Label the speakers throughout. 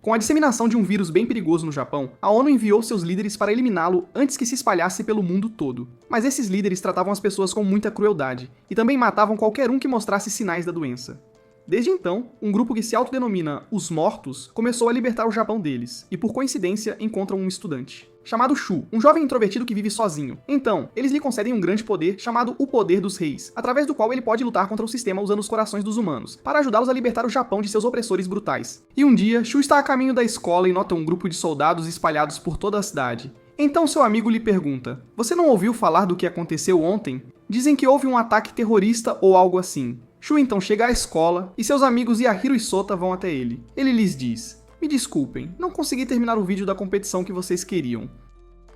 Speaker 1: Com a disseminação de um vírus bem perigoso no Japão, a ONU enviou seus líderes para eliminá-lo antes que se espalhasse pelo mundo todo. Mas esses líderes tratavam as pessoas com muita crueldade, e também matavam qualquer um que mostrasse sinais da doença. Desde então, um grupo que se autodenomina Os Mortos começou a libertar o Japão deles, e por coincidência encontram um estudante, chamado Shu, um jovem introvertido que vive sozinho. Então, eles lhe concedem um grande poder chamado o Poder dos Reis, através do qual ele pode lutar contra o sistema usando os corações dos humanos, para ajudá-los a libertar o Japão de seus opressores brutais. E um dia, Shu está a caminho da escola e nota um grupo de soldados espalhados por toda a cidade. Então seu amigo lhe pergunta: "Você não ouviu falar do que aconteceu ontem? Dizem que houve um ataque terrorista ou algo assim." Shu então chega à escola e seus amigos Yahiro e Sota vão até ele. Ele lhes diz: "Me desculpem, não consegui terminar o vídeo da competição que vocês queriam."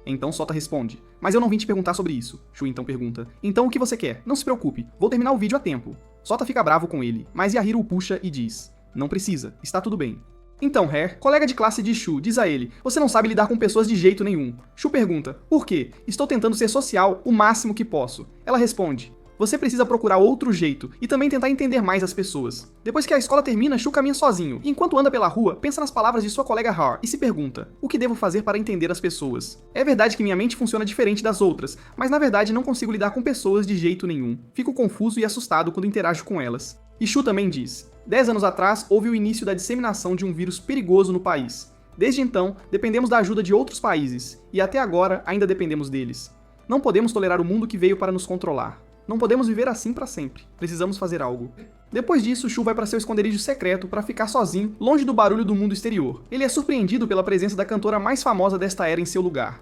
Speaker 1: Então Sota responde: "Mas eu não vim te perguntar sobre isso." Shu então pergunta: "Então o que você quer? Não se preocupe, vou terminar o vídeo a tempo." Sota fica bravo com ele, mas Yahiro o puxa e diz: "Não precisa, está tudo bem." Então Hair, colega de classe de Shu, diz a ele: "Você não sabe lidar com pessoas de jeito nenhum." Shu pergunta: "Por quê? Estou tentando ser social o máximo que posso." Ela responde: "Você precisa procurar outro jeito e também tentar entender mais as pessoas." Depois que a escola termina, Shu caminha sozinho, e enquanto anda pela rua, pensa nas palavras de sua colega Har e se pergunta: "O que devo fazer para entender as pessoas?" É verdade que minha mente funciona diferente das outras, mas na verdade não consigo lidar com pessoas de jeito nenhum. Fico confuso e assustado quando interajo com elas. E Shu também diz: 10 anos atrás, houve o início da disseminação de um vírus perigoso no país. Desde então, dependemos da ajuda de outros países, e até agora ainda dependemos deles. Não podemos tolerar o mundo que veio para nos controlar. Não podemos viver assim para sempre. Precisamos fazer algo." Depois disso, Shu vai para seu esconderijo secreto para ficar sozinho, longe do barulho do mundo exterior. Ele é surpreendido pela presença da cantora mais famosa desta era em seu lugar.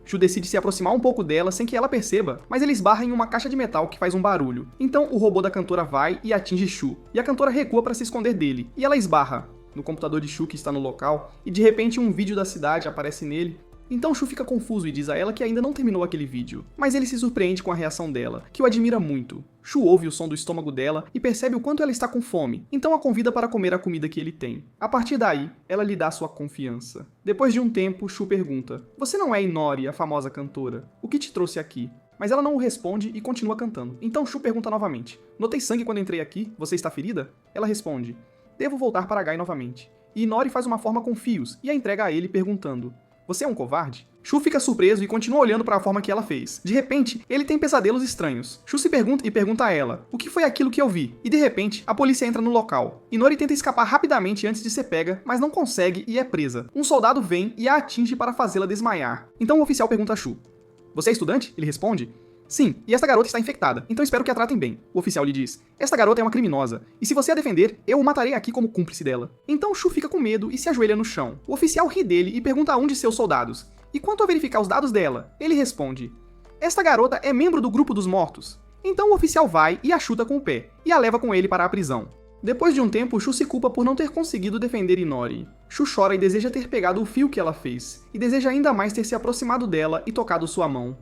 Speaker 1: Shu decide se aproximar um pouco dela sem que ela perceba, mas ele esbarra em uma caixa de metal que faz um barulho. Então o robô da cantora vai e atinge Shu, e a cantora recua para se esconder dele, e ela esbarra no computador de Shu que está no local, e de repente um vídeo da cidade aparece nele. Então Shu fica confuso e diz a ela que ainda não terminou aquele vídeo, mas ele se surpreende com a reação dela, que o admira muito. Shu ouve o som do estômago dela e percebe o quanto ela está com fome, então a convida para comer a comida que ele tem. A partir daí, ela lhe dá sua confiança. Depois de um tempo, Shu pergunta: "Você não é Inori, a famosa cantora? O que te trouxe aqui?" Mas ela não o responde e continua cantando. Então Shu pergunta novamente: "Notei sangue quando entrei aqui, você está ferida?" Ela responde: "Devo voltar para Gai novamente." E Inori faz uma forma com fios e a entrega a ele perguntando: "Você é um covarde?" Shu fica surpreso e continua olhando para a forma que ela fez. De repente, ele tem pesadelos estranhos. Shu se pergunta e pergunta a ela: "O que foi aquilo que eu vi?" E de repente, a polícia entra no local. Inori tenta escapar rapidamente antes de ser pega, mas não consegue e é presa. Um soldado vem e a atinge para fazê-la desmaiar. Então o oficial pergunta a Shu: "Você é estudante?" Ele responde: "Sim, e esta garota está infectada, então espero que a tratem bem." O oficial lhe diz: "Esta garota é uma criminosa, e se você a defender, eu o matarei aqui como cúmplice dela." Então Shu fica com medo e se ajoelha no chão. O oficial ri dele e pergunta a um de seus soldados: "E quanto a verificar os dados dela?" Ele responde: "Esta garota é membro do grupo dos mortos." Então o oficial vai e a chuta com o pé, e a leva com ele para a prisão. Depois de um tempo, Shu se culpa por não ter conseguido defender Inori. Shu chora e deseja ter pegado o fio que ela fez, e deseja ainda mais ter se aproximado dela e tocado sua mão.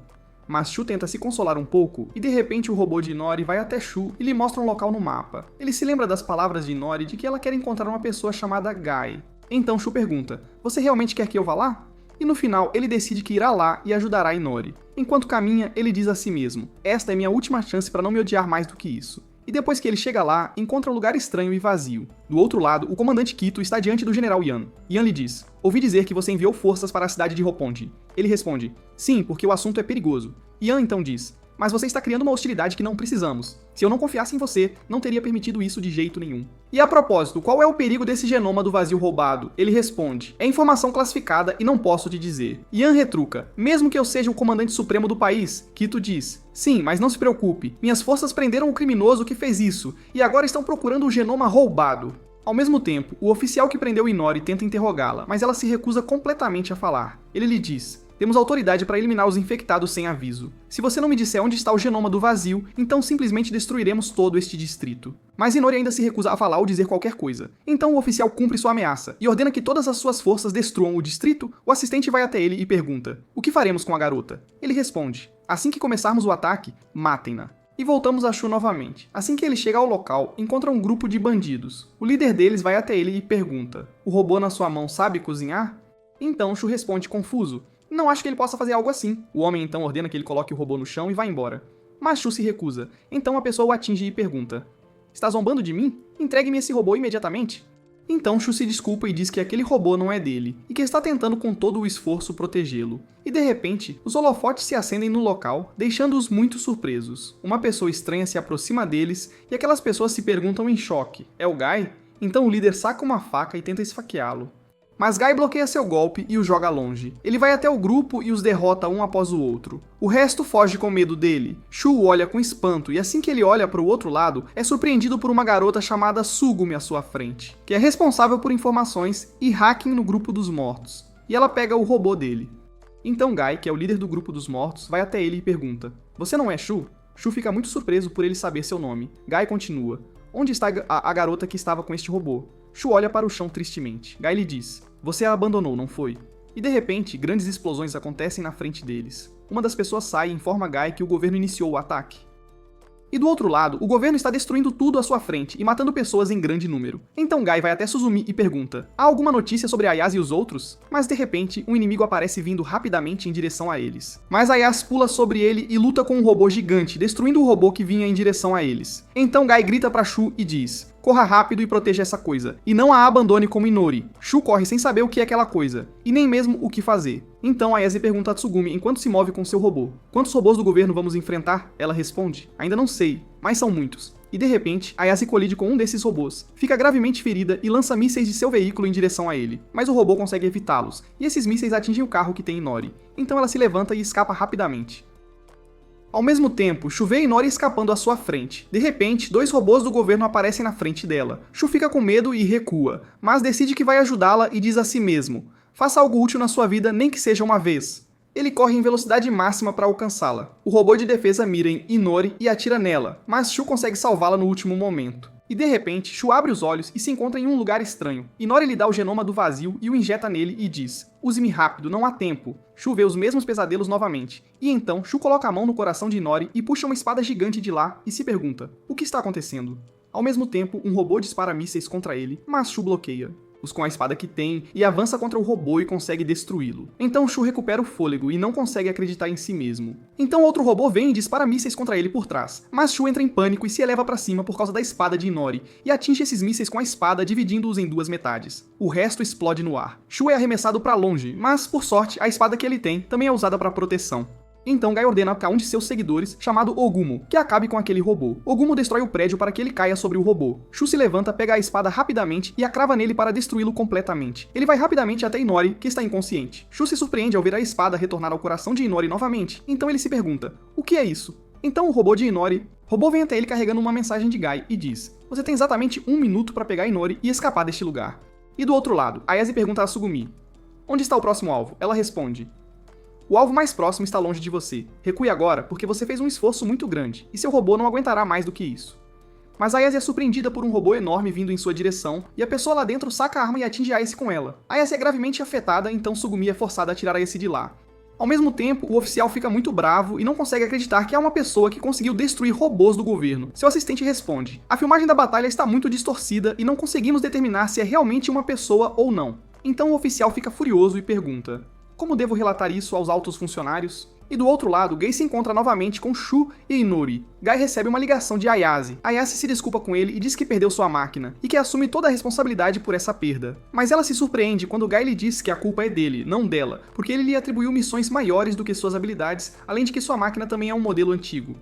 Speaker 1: Mas Shu tenta se consolar um pouco, e de repente o robô de Inori vai até Shu e lhe mostra um local no mapa. Ele se lembra das palavras de Inori de que ela quer encontrar uma pessoa chamada Gai. Então Shu pergunta: "Você realmente quer que eu vá lá?" E no final, ele decide que irá lá e ajudará Inori. Enquanto caminha, ele diz a si mesmo: "Esta é minha última chance para não me odiar mais do que isso." E depois que ele chega lá, encontra um lugar estranho e vazio. Do outro lado, o comandante Kito está diante do general Yan. Yan lhe diz: "Ouvi dizer que você enviou forças para a cidade de Roppongi." Ele responde: "Sim, porque o assunto é perigoso." Yan então diz: "Mas você está criando uma hostilidade que não precisamos. Se eu não confiasse em você, não teria permitido isso de jeito nenhum." E a propósito, qual é o perigo desse genoma do vazio roubado? Ele responde: "É informação classificada e não posso te dizer." Yan retruca: "Mesmo que eu seja o comandante supremo do país." Kito diz: "Sim, mas não se preocupe. Minhas forças prenderam o criminoso que fez isso, e agora estão procurando o genoma roubado." Ao mesmo tempo, o oficial que prendeu Inori tenta interrogá-la, mas ela se recusa completamente a falar. Ele lhe diz: "Temos autoridade para eliminar os infectados sem aviso. Se você não me disser onde está o genoma do vazio, então simplesmente destruiremos todo este distrito." Mas Inori ainda se recusa a falar ou dizer qualquer coisa. Então o oficial cumpre sua ameaça e ordena que todas as suas forças destruam o distrito. O assistente vai até ele e pergunta: "O que faremos com a garota?" Ele responde: "Assim que começarmos o ataque, matem-na." E voltamos a Shu novamente. Assim que ele chega ao local, encontra um grupo de bandidos. O líder deles vai até ele e pergunta: "O robô na sua mão sabe cozinhar?" Então Shu responde confuso: "Não acho que ele possa fazer algo assim." O homem então ordena que ele coloque o robô no chão e vá embora. Mas Shu se recusa. Então a pessoa o atinge e pergunta: "Está zombando de mim? Entregue-me esse robô imediatamente." Então Shu se desculpa e diz que aquele robô não é dele, e que está tentando com todo o esforço protegê-lo. E de repente, os holofotes se acendem no local, deixando-os muito surpresos. Uma pessoa estranha se aproxima deles, e aquelas pessoas se perguntam em choque: é o Guy? Então o líder saca uma faca e tenta esfaqueá-lo. Mas Guy bloqueia seu golpe e o joga longe. Ele vai até o grupo e os derrota um após o outro. O resto foge com medo dele. Shu o olha com espanto e assim que ele olha para o outro lado, é surpreendido por uma garota chamada Sugumi à sua frente, que é responsável por informações e hacking no grupo dos mortos. E ela pega o robô dele. Então Guy, que é o líder do grupo dos mortos, vai até ele e pergunta: "Você não é Shu?" Shu fica muito surpreso por ele saber seu nome. Guy continua: "Onde está a garota que estava com este robô?" Shu olha para o chão tristemente. Guy lhe diz: "Você a abandonou, não foi?" E de repente, grandes explosões acontecem na frente deles. Uma das pessoas sai e informa Guy que o governo iniciou o ataque. E do outro lado, o governo está destruindo tudo à sua frente e matando pessoas em grande número. Então Guy vai até Suzumi e pergunta: "Há alguma notícia sobre Ayase e os outros?" Mas de repente, um inimigo aparece vindo rapidamente em direção a eles. Mas Ayase pula sobre ele e luta com um robô gigante, destruindo o robô que vinha em direção a eles. Então Guy grita para Shu e diz: "Corra rápido e proteja essa coisa, e não a abandone como Inori." Shu corre sem saber o que é aquela coisa, e nem mesmo o que fazer. Então Ayase pergunta a Tsugumi enquanto se move com seu robô: "Quantos robôs do governo vamos enfrentar?" Ela responde: "Ainda não sei, mas são muitos." E de repente, Ayase colide com um desses robôs, fica gravemente ferida e lança mísseis de seu veículo em direção a ele. Mas o robô consegue evitá-los, e esses mísseis atingem o carro que tem Inori. Então ela se levanta e escapa rapidamente. Ao mesmo tempo, Shu vê Inori escapando à sua frente. De repente, 2 robôs do governo aparecem na frente dela. Shu fica com medo e recua, mas decide que vai ajudá-la e diz a si mesmo: "Faça algo útil na sua vida, nem que seja uma vez." Ele corre em velocidade máxima para alcançá-la. O robô de defesa mira em Inori e atira nela, mas Shu consegue salvá-la no último momento. E de repente, Shu abre os olhos e se encontra em um lugar estranho. Inori lhe dá o genoma do vazio e o injeta nele e diz: "Use-me rápido, não há tempo." Shu vê os mesmos pesadelos novamente. E então, Shu coloca a mão no coração de Inori e puxa uma espada gigante de lá e se pergunta: o que está acontecendo? Ao mesmo tempo, um robô dispara mísseis contra ele, mas Shu bloqueia os com a espada que tem e avança contra o robô e consegue destruí-lo. Então Shu recupera o fôlego e não consegue acreditar em si mesmo. Então outro robô vem e dispara mísseis contra ele por trás, mas Shu entra em pânico e se eleva para cima por causa da espada de Inori e atinge esses mísseis com a espada, dividindo-os em 2 metades. O resto explode no ar. Shu é arremessado para longe, mas por sorte a espada que ele tem também é usada para proteção. Então Guy ordena a um de seus seguidores, chamado Ogumo, que acabe com aquele robô. Ogumo destrói o prédio para que ele caia sobre o robô. Shu se levanta, pega a espada rapidamente e a crava nele para destruí-lo completamente. Ele vai rapidamente até Inori, que está inconsciente. Shu se surpreende ao ver a espada retornar ao coração de Inori novamente, então ele se pergunta: o que é isso? Então o robô de Inori... robô vem até ele carregando uma mensagem de Guy e diz: "Você tem exatamente 1 minuto para pegar Inori e escapar deste lugar." E do outro lado, Ayase pergunta a Sugumi: "Onde está o próximo alvo?" Ela responde: "O alvo mais próximo está longe de você. Recue agora, porque você fez um esforço muito grande, e seu robô não aguentará mais do que isso." Mas Ayase é surpreendida por um robô enorme vindo em sua direção, e a pessoa lá dentro saca a arma e atinge Ayase com ela. Ayase é gravemente afetada, então Sugumi é forçada a tirar Ayase de lá. Ao mesmo tempo, o oficial fica muito bravo e não consegue acreditar que há uma pessoa que conseguiu destruir robôs do governo. Seu assistente responde: "A filmagem da batalha está muito distorcida e não conseguimos determinar se é realmente uma pessoa ou não." Então o oficial fica furioso e pergunta: "Como devo relatar isso aos altos funcionários?" E do outro lado, Guy se encontra novamente com Shu e Inori. Guy recebe uma ligação de Ayase. Ayase se desculpa com ele e diz que perdeu sua máquina, e que assume toda a responsabilidade por essa perda. Mas ela se surpreende quando Guy lhe diz que a culpa é dele, não dela, porque ele lhe atribuiu missões maiores do que suas habilidades, além de que sua máquina também é um modelo antigo.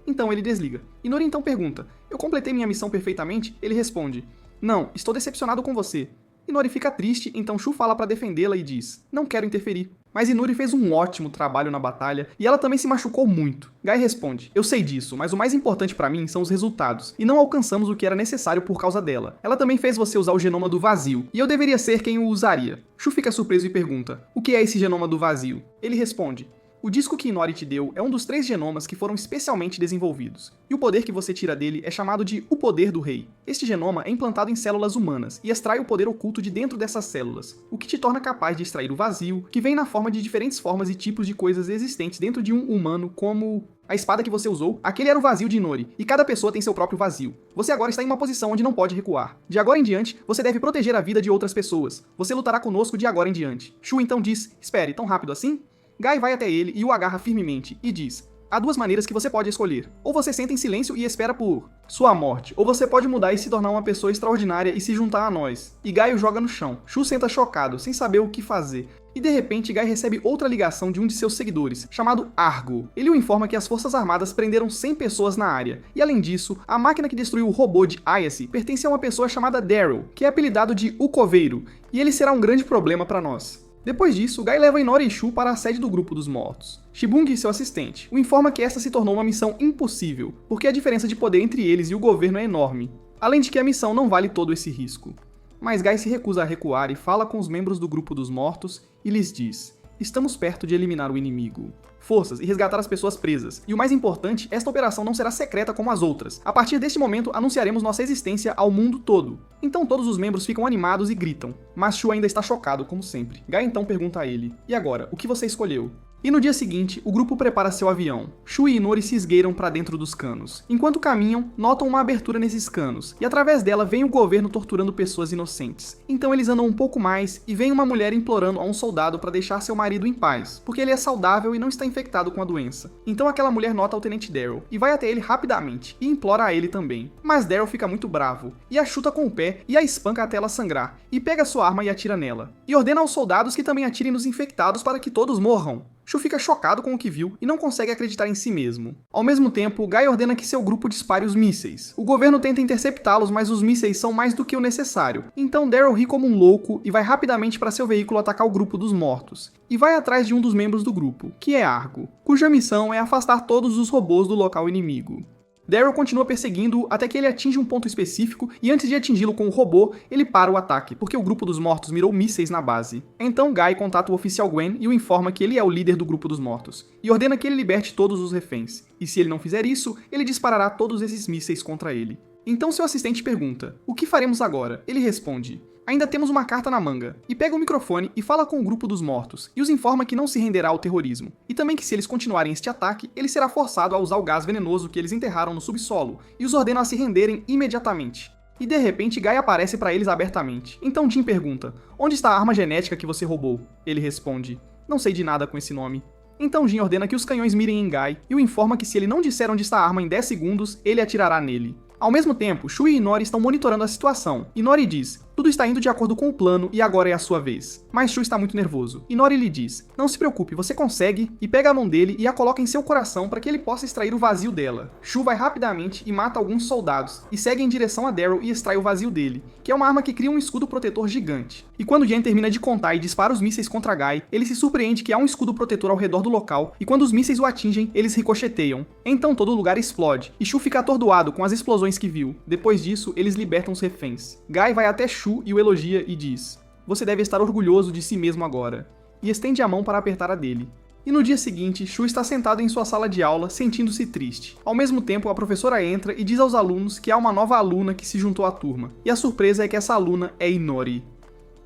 Speaker 1: Então ele desliga. Inori então pergunta: "Eu completei minha missão perfeitamente?" Ele responde: "Não, estou decepcionado com você." Inori fica triste, então Shu fala para defendê-la e diz: "Não quero interferir." Mas Inori fez um ótimo trabalho na batalha e ela também se machucou muito. Guy responde: "Eu sei disso, mas o mais importante para mim são os resultados, e não alcançamos o que era necessário por causa dela. Ela também fez você usar o genoma do vazio, e eu deveria ser quem o usaria." Shu fica surpreso e pergunta: "O que é esse genoma do vazio?" Ele responde: "O disco que Inori te deu é um dos 3 genomas que foram especialmente desenvolvidos, e o poder que você tira dele é chamado de o poder do rei. Este genoma é implantado em células humanas e extrai o poder oculto de dentro dessas células, o que te torna capaz de extrair o vazio, que vem na forma de diferentes formas e tipos de coisas existentes dentro de um humano, como... a espada que você usou, aquele era o vazio de Inori, e cada pessoa tem seu próprio vazio. Você agora está em uma posição onde não pode recuar. De agora em diante, você deve proteger a vida de outras pessoas. Você lutará conosco de agora em diante." Shu então diz: "Espere, tão rápido assim?" Guy vai até ele e o agarra firmemente e diz: Há duas maneiras que você pode escolher. Ou você senta em silêncio e espera por sua morte, ou você pode mudar e se tornar uma pessoa extraordinária e se juntar a nós. E Guy o joga no chão. Shu senta chocado, sem saber o que fazer. E de repente, Guy recebe outra ligação de um de seus seguidores, chamado Argo. Ele o informa que as Forças Armadas prenderam 100 pessoas na área. E além disso, a máquina que destruiu o robô de Ayase pertence a uma pessoa chamada Daryl, que é apelidado de O Coveiro, e ele será um grande problema para nós. Depois disso, Guy leva Inori e Shu para a sede do grupo dos mortos. Shibung, seu assistente, o informa que esta se tornou uma missão impossível, porque a diferença de poder entre eles e o governo é enorme. Além de que a missão não vale todo esse risco. Mas Guy se recusa a recuar e fala com os membros do grupo dos mortos e lhes diz: estamos perto de eliminar o inimigo. Forças e resgatar as pessoas presas. E o mais importante, esta operação não será secreta como as outras. A partir deste momento, anunciaremos nossa existência ao mundo todo. Então todos os membros ficam animados e gritam. Mas Shu ainda está chocado, como sempre. Guy então pergunta a ele: e agora, o que você escolheu? E no dia seguinte, o grupo prepara seu avião. Shu e Inori se esgueiram para dentro dos canos. Enquanto caminham, notam uma abertura nesses canos, e através dela vem o governo torturando pessoas inocentes. Então eles andam um pouco mais, e vem uma mulher implorando a um soldado para deixar seu marido em paz, porque ele é saudável e não está infectado com a doença. Então aquela mulher nota o Tenente Daryl, e vai até ele rapidamente, e implora a ele também. Mas Daryl fica muito bravo, e a chuta com o pé, e a espanca até ela sangrar, e pega sua arma e atira nela. E ordena aos soldados que também atirem nos infectados para que todos morram. Shu fica chocado com o que viu e não consegue acreditar em si mesmo. Ao mesmo tempo, Guy ordena que seu grupo dispare os mísseis. O governo tenta interceptá-los, mas os mísseis são mais do que o necessário. Então Daryl ri como um louco e vai rapidamente para seu veículo atacar o grupo dos mortos. E vai atrás de um dos membros do grupo, que é Argo, cuja missão é afastar todos os robôs do local inimigo. Daryl continua perseguindo-o até que ele atinge um ponto específico e antes de atingi-lo com o robô, ele para o ataque, porque o grupo dos mortos mirou mísseis na base. Então Guy contata o oficial Gwen e o informa que ele é o líder do grupo dos mortos, e ordena que ele liberte todos os reféns. E se ele não fizer isso, ele disparará todos esses mísseis contra ele. Então seu assistente pergunta: o que faremos agora? Ele responde: ainda temos uma carta na manga, e pega o microfone e fala com o grupo dos mortos, e os informa que não se renderá ao terrorismo, e também que se eles continuarem este ataque, ele será forçado a usar o gás venenoso que eles enterraram no subsolo, e os ordena a se renderem imediatamente. E de repente Guy aparece para eles abertamente. Então Jin pergunta: onde está a arma genética que você roubou? Ele responde: não sei de nada com esse nome. Então Jin ordena que os canhões mirem em Guy, e o informa que se ele não disser onde está a arma em 10 segundos, ele atirará nele. Ao mesmo tempo, Shu e Inori estão monitorando a situação. Inori diz: tudo está indo de acordo com o plano e agora é a sua vez. Mas Shu está muito nervoso. Inori lhe diz: não se preocupe, você consegue, e pega a mão dele e a coloca em seu coração para que ele possa extrair o vazio dela. Shu vai rapidamente e mata alguns soldados, e segue em direção a Daryl e extrai o vazio dele, que é uma arma que cria um escudo protetor gigante. E quando Jen termina de contar e dispara os mísseis contra Guy, ele se surpreende que há um escudo protetor ao redor do local, e quando os mísseis o atingem, eles ricocheteiam. Então todo o lugar explode, e Shu fica atordoado com as explosões que viu. Depois disso, eles libertam os reféns. Guy vai até Shu e o elogia e diz: você deve estar orgulhoso de si mesmo agora. E estende a mão para apertar a dele. E no dia seguinte, Shu está sentado em sua sala de aula, sentindo-se triste. Ao mesmo tempo, a professora entra e diz aos alunos que há uma nova aluna que se juntou à turma. E a surpresa é que essa aluna é Inori.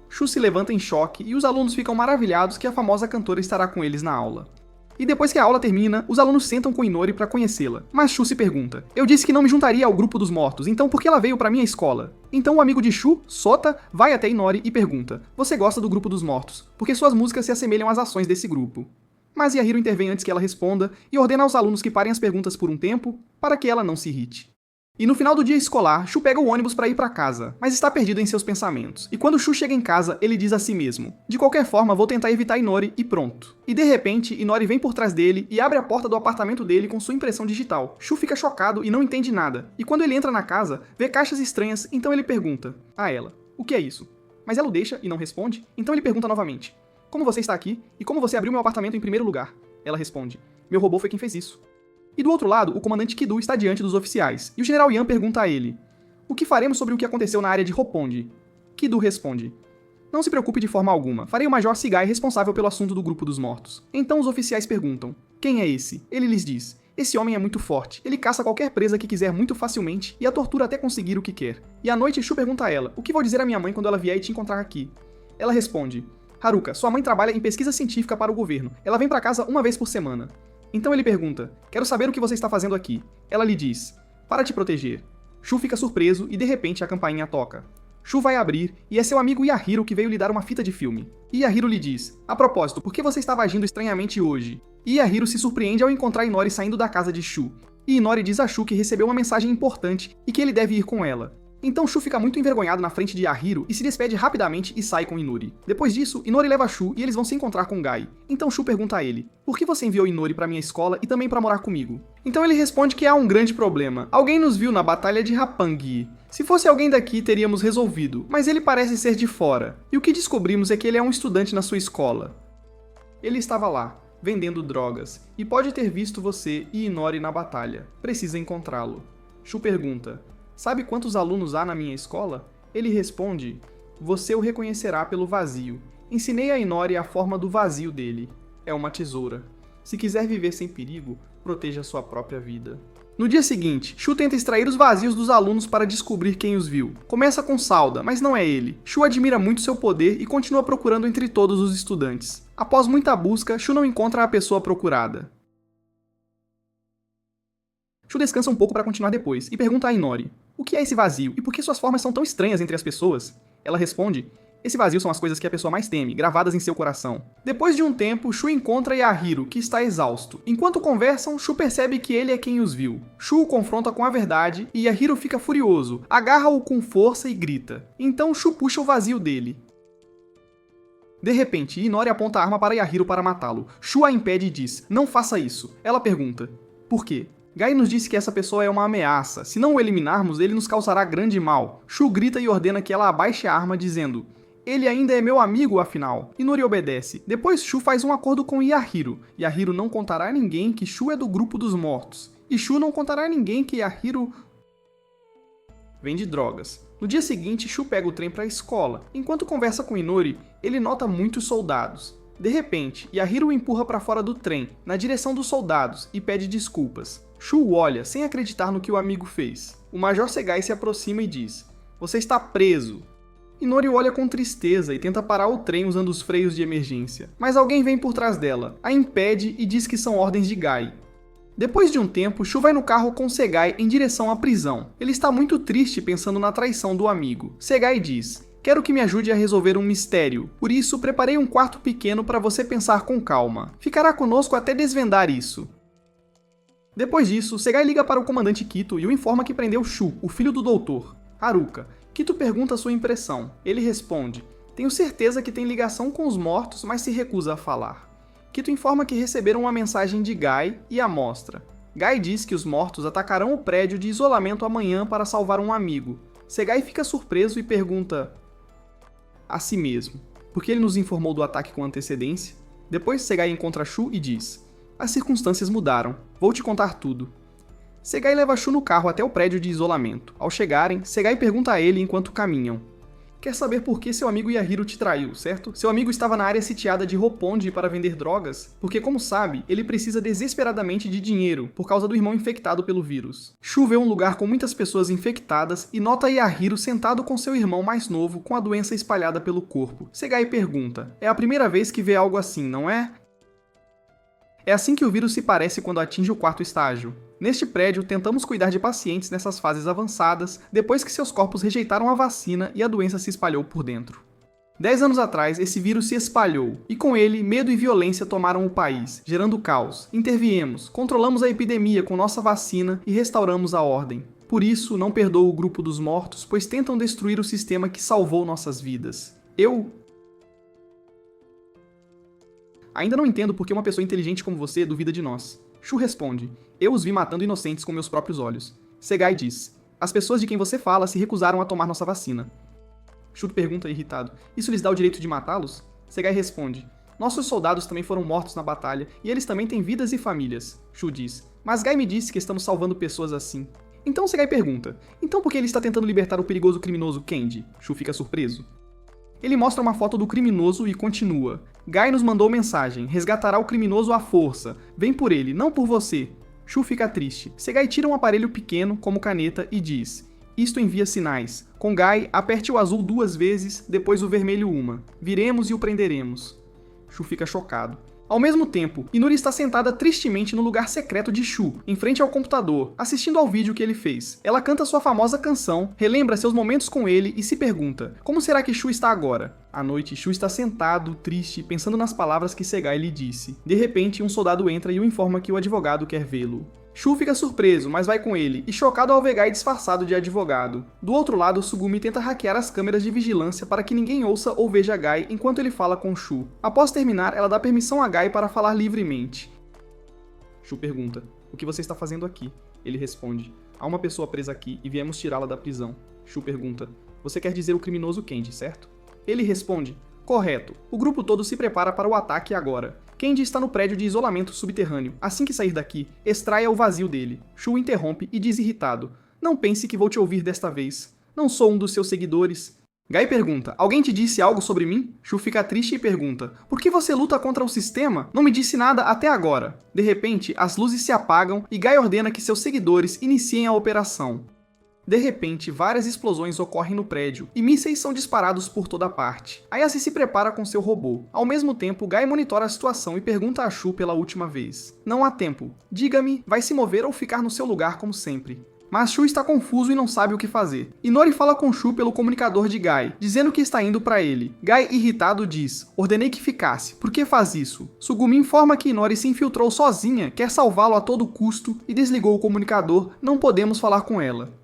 Speaker 1: Shu se levanta em choque e os alunos ficam maravilhados que a famosa cantora estará com eles na aula. E depois que a aula termina, os alunos sentam com Inori para conhecê-la. Mas Shu se pergunta: eu disse que não me juntaria ao grupo dos mortos, então por que ela veio para minha escola? Então o amigo de Shu, Sota, vai até Inori e pergunta: você gosta do grupo dos mortos? Porque suas músicas se assemelham às ações desse grupo. Mas Yahiro intervém antes que ela responda e ordena aos alunos que parem as perguntas por um tempo para que ela não se irrite. E no final do dia escolar, Shu pega o ônibus para ir para casa, mas está perdido em seus pensamentos. E quando Shu chega em casa, ele diz a si mesmo: de qualquer forma, vou tentar evitar Inori e pronto. E de repente, Inori vem por trás dele e abre a porta do apartamento dele com sua impressão digital. Shu fica chocado e não entende nada. E quando ele entra na casa, vê caixas estranhas, então ele pergunta a ela: o que é isso? Mas ela o deixa e não responde, então ele pergunta novamente: como você está aqui e como você abriu meu apartamento em primeiro lugar? Ela responde: meu robô foi quem fez isso. E do outro lado, o comandante Kidu está diante dos oficiais, e o general Yan pergunta a ele: o que faremos sobre o que aconteceu na área de Roppongi? Kidu responde: não se preocupe de forma alguma, farei o Major Sigai responsável pelo assunto do grupo dos mortos. Então os oficiais perguntam: quem é esse? Ele lhes diz: esse homem é muito forte, ele caça qualquer presa que quiser muito facilmente e a tortura até conseguir o que quer. E à noite Shu pergunta a ela: o que vou dizer à minha mãe quando ela vier e te encontrar aqui? Ela responde: Haruka, sua mãe trabalha em pesquisa científica para o governo, ela vem para casa uma vez por semana. Então ele pergunta: quero saber o que você está fazendo aqui. Ela lhe diz: para te proteger. Shu fica surpreso e de repente a campainha toca. Shu vai abrir e é seu amigo Yahiro que veio lhe dar uma fita de filme. E Yahiro lhe diz: a propósito, por que você estava agindo estranhamente hoje? E Yahiro se surpreende ao encontrar Inori saindo da casa de Shu. E Inori diz a Shu que recebeu uma mensagem importante e que ele deve ir com ela. Então Shu fica muito envergonhado na frente de Yahiro e se despede rapidamente e sai com Inori. Depois disso, Inori leva Shu e eles vão se encontrar com Gai. Então Shu pergunta a ele: por que você enviou Inori pra minha escola e também pra morar comigo? Então ele responde que há um grande problema. Alguém nos viu na batalha de Roppongi. Se fosse alguém daqui, teríamos resolvido, mas ele parece ser de fora. E o que descobrimos é que ele é um estudante na sua escola. Ele estava lá, vendendo drogas, e pode ter visto você e Inori na batalha. Precisa encontrá-lo. Shu pergunta: sabe quantos alunos há na minha escola? Ele responde: você o reconhecerá pelo vazio. Ensinei a Inori a forma do vazio dele. É uma tesoura. Se quiser viver sem perigo, proteja sua própria vida. No dia seguinte, Shu tenta extrair os vazios dos alunos para descobrir quem os viu. Começa com Salda, mas não é ele. Shu admira muito seu poder e continua procurando entre todos os estudantes. Após muita busca, Shu não encontra a pessoa procurada. Shu descansa um pouco para continuar depois e pergunta a Inori: o que é esse vazio e por que suas formas são tão estranhas entre as pessoas? Ela responde: esse vazio são as coisas que a pessoa mais teme, gravadas em seu coração. Depois de um tempo, Shu encontra Yahiro, que está exausto. Enquanto conversam, Shu percebe que ele é quem os viu. Shu o confronta com a verdade e Yahiro fica furioso, agarra-o com força e grita. Então Shu puxa o vazio dele. De repente, Inori aponta a arma para Yahiro para matá-lo. Shu a impede e diz: não faça isso. Ela pergunta: por quê? Gai nos disse que essa pessoa é uma ameaça. Se não o eliminarmos, ele nos causará grande mal. Shu grita e ordena que ela abaixe a arma, dizendo: ele ainda é meu amigo, afinal. Inori obedece. Depois Shu faz um acordo com Yahiro. Yahiro não contará a ninguém que Shu é do grupo dos mortos. E Shu não contará a ninguém que Yahiro vende drogas. No dia seguinte, Shu pega o trem para a escola. Enquanto conversa com Inori, ele nota muitos soldados. De repente, Yahiro o empurra para fora do trem, na direção dos soldados, e pede desculpas. Shu olha, sem acreditar no que o amigo fez. O Major Segai se aproxima e diz: você está preso. Inori olha com tristeza e tenta parar o trem usando os freios de emergência. Mas alguém vem por trás dela, a impede e diz que são ordens de Gai. Depois de um tempo, Shu vai no carro com Segai em direção à prisão. Ele está muito triste pensando na traição do amigo. Segai diz: quero que me ajude a resolver um mistério. Por isso, preparei um quarto pequeno para você pensar com calma. Ficará conosco até desvendar isso. Depois disso, Segai liga para o comandante Kito e o informa que prendeu Shu, o filho do doutor, Haruka. Kito pergunta sua impressão. Ele responde: tenho certeza que tem ligação com os mortos, mas se recusa a falar. Kito informa que receberam uma mensagem de Gai e a mostra. Gai diz que os mortos atacarão o prédio de isolamento amanhã para salvar um amigo. Segai fica surpreso e pergunta a si mesmo: por que ele nos informou do ataque com antecedência? Depois Segai encontra Shu e diz: as circunstâncias mudaram, vou te contar tudo. Segai leva Shu no carro até o prédio de isolamento. Ao chegarem, Segai pergunta a ele enquanto caminham: quer saber por que seu amigo Yahiro te traiu, certo? Seu amigo estava na área sitiada de Roppongi para vender drogas, porque, como sabe, ele precisa desesperadamente de dinheiro por causa do irmão infectado pelo vírus. Shu vê um lugar com muitas pessoas infectadas e nota Yahiro sentado com seu irmão mais novo com a doença espalhada pelo corpo. Segai pergunta: é a primeira vez que vê algo assim, não é? É assim que o vírus se parece quando atinge o quarto estágio. Neste prédio, tentamos cuidar de pacientes nessas fases avançadas, depois que seus corpos rejeitaram a vacina e a doença se espalhou por dentro. 10 anos atrás, esse vírus se espalhou, e com ele, medo e violência tomaram o país, gerando caos. Interviemos, controlamos a epidemia com nossa vacina e restauramos a ordem. Por isso, não perdoo o grupo dos mortos, pois tentam destruir o sistema que salvou nossas vidas. Ainda não entendo por que uma pessoa inteligente como você duvida de nós. Shu responde: eu os vi matando inocentes com meus próprios olhos. Segai diz: as pessoas de quem você fala se recusaram a tomar nossa vacina. Shu pergunta irritado: isso lhes dá o direito de matá-los? Segai responde: nossos soldados também foram mortos na batalha e eles também têm vidas e famílias. Shu diz: mas Gai me disse que estamos salvando pessoas assim. Então Segai pergunta: então por que ele está tentando libertar o perigoso criminoso Kenji? Shu fica surpreso. Ele mostra uma foto do criminoso e continua: Gai nos mandou mensagem, resgatará o criminoso à força. Vem por ele, não por você. Shu fica triste. Segai tira um aparelho pequeno, como caneta, e diz: isto envia sinais. Com Gai, aperte o azul 2 vezes, depois o vermelho 1. Viremos e o prenderemos. Shu fica chocado. Ao mesmo tempo, Inori está sentada tristemente no lugar secreto de Shu, em frente ao computador, assistindo ao vídeo que ele fez. Ela canta sua famosa canção, relembra seus momentos com ele e se pergunta: como será que Shu está agora? À noite, Shu está sentado, triste, pensando nas palavras que Segai lhe disse. De repente, um soldado entra e o informa que o advogado quer vê-lo. Shu fica surpreso, mas vai com ele, e chocado ao ver Gai disfarçado de advogado. Do outro lado, Sugumi tenta hackear as câmeras de vigilância para que ninguém ouça ou veja Gai enquanto ele fala com Shu. Após terminar, ela dá permissão a Gai para falar livremente. Shu pergunta: o que você está fazendo aqui? Ele responde: há uma pessoa presa aqui e viemos tirá-la da prisão. Shu pergunta: você quer dizer o criminoso Kenji, certo? Ele responde: correto. O grupo todo se prepara para o ataque agora. Kenji está no prédio de isolamento subterrâneo. Assim que sair daqui, extraia o vazio dele. Shu interrompe e diz irritado: não pense que vou te ouvir desta vez. Não sou um dos seus seguidores. Gai pergunta: alguém te disse algo sobre mim? Shu fica triste e pergunta: por que você luta contra o sistema? Não me disse nada até agora. De repente, as luzes se apagam e Gai ordena que seus seguidores iniciem a operação. De repente, várias explosões ocorrem no prédio e mísseis são disparados por toda parte. Ayase se prepara com seu robô. Ao mesmo tempo, Gai monitora a situação e pergunta a Shu pela última vez: não há tempo. Diga-me, vai se mover ou ficar no seu lugar como sempre? Mas Shu está confuso e não sabe o que fazer. Inori fala com Shu pelo comunicador de Gai, dizendo que está indo para ele. Gai, irritado, diz: ordenei que ficasse, por que faz isso? Sugumi informa que Inori se infiltrou sozinha, quer salvá-lo a todo custo e desligou o comunicador, não podemos falar com ela.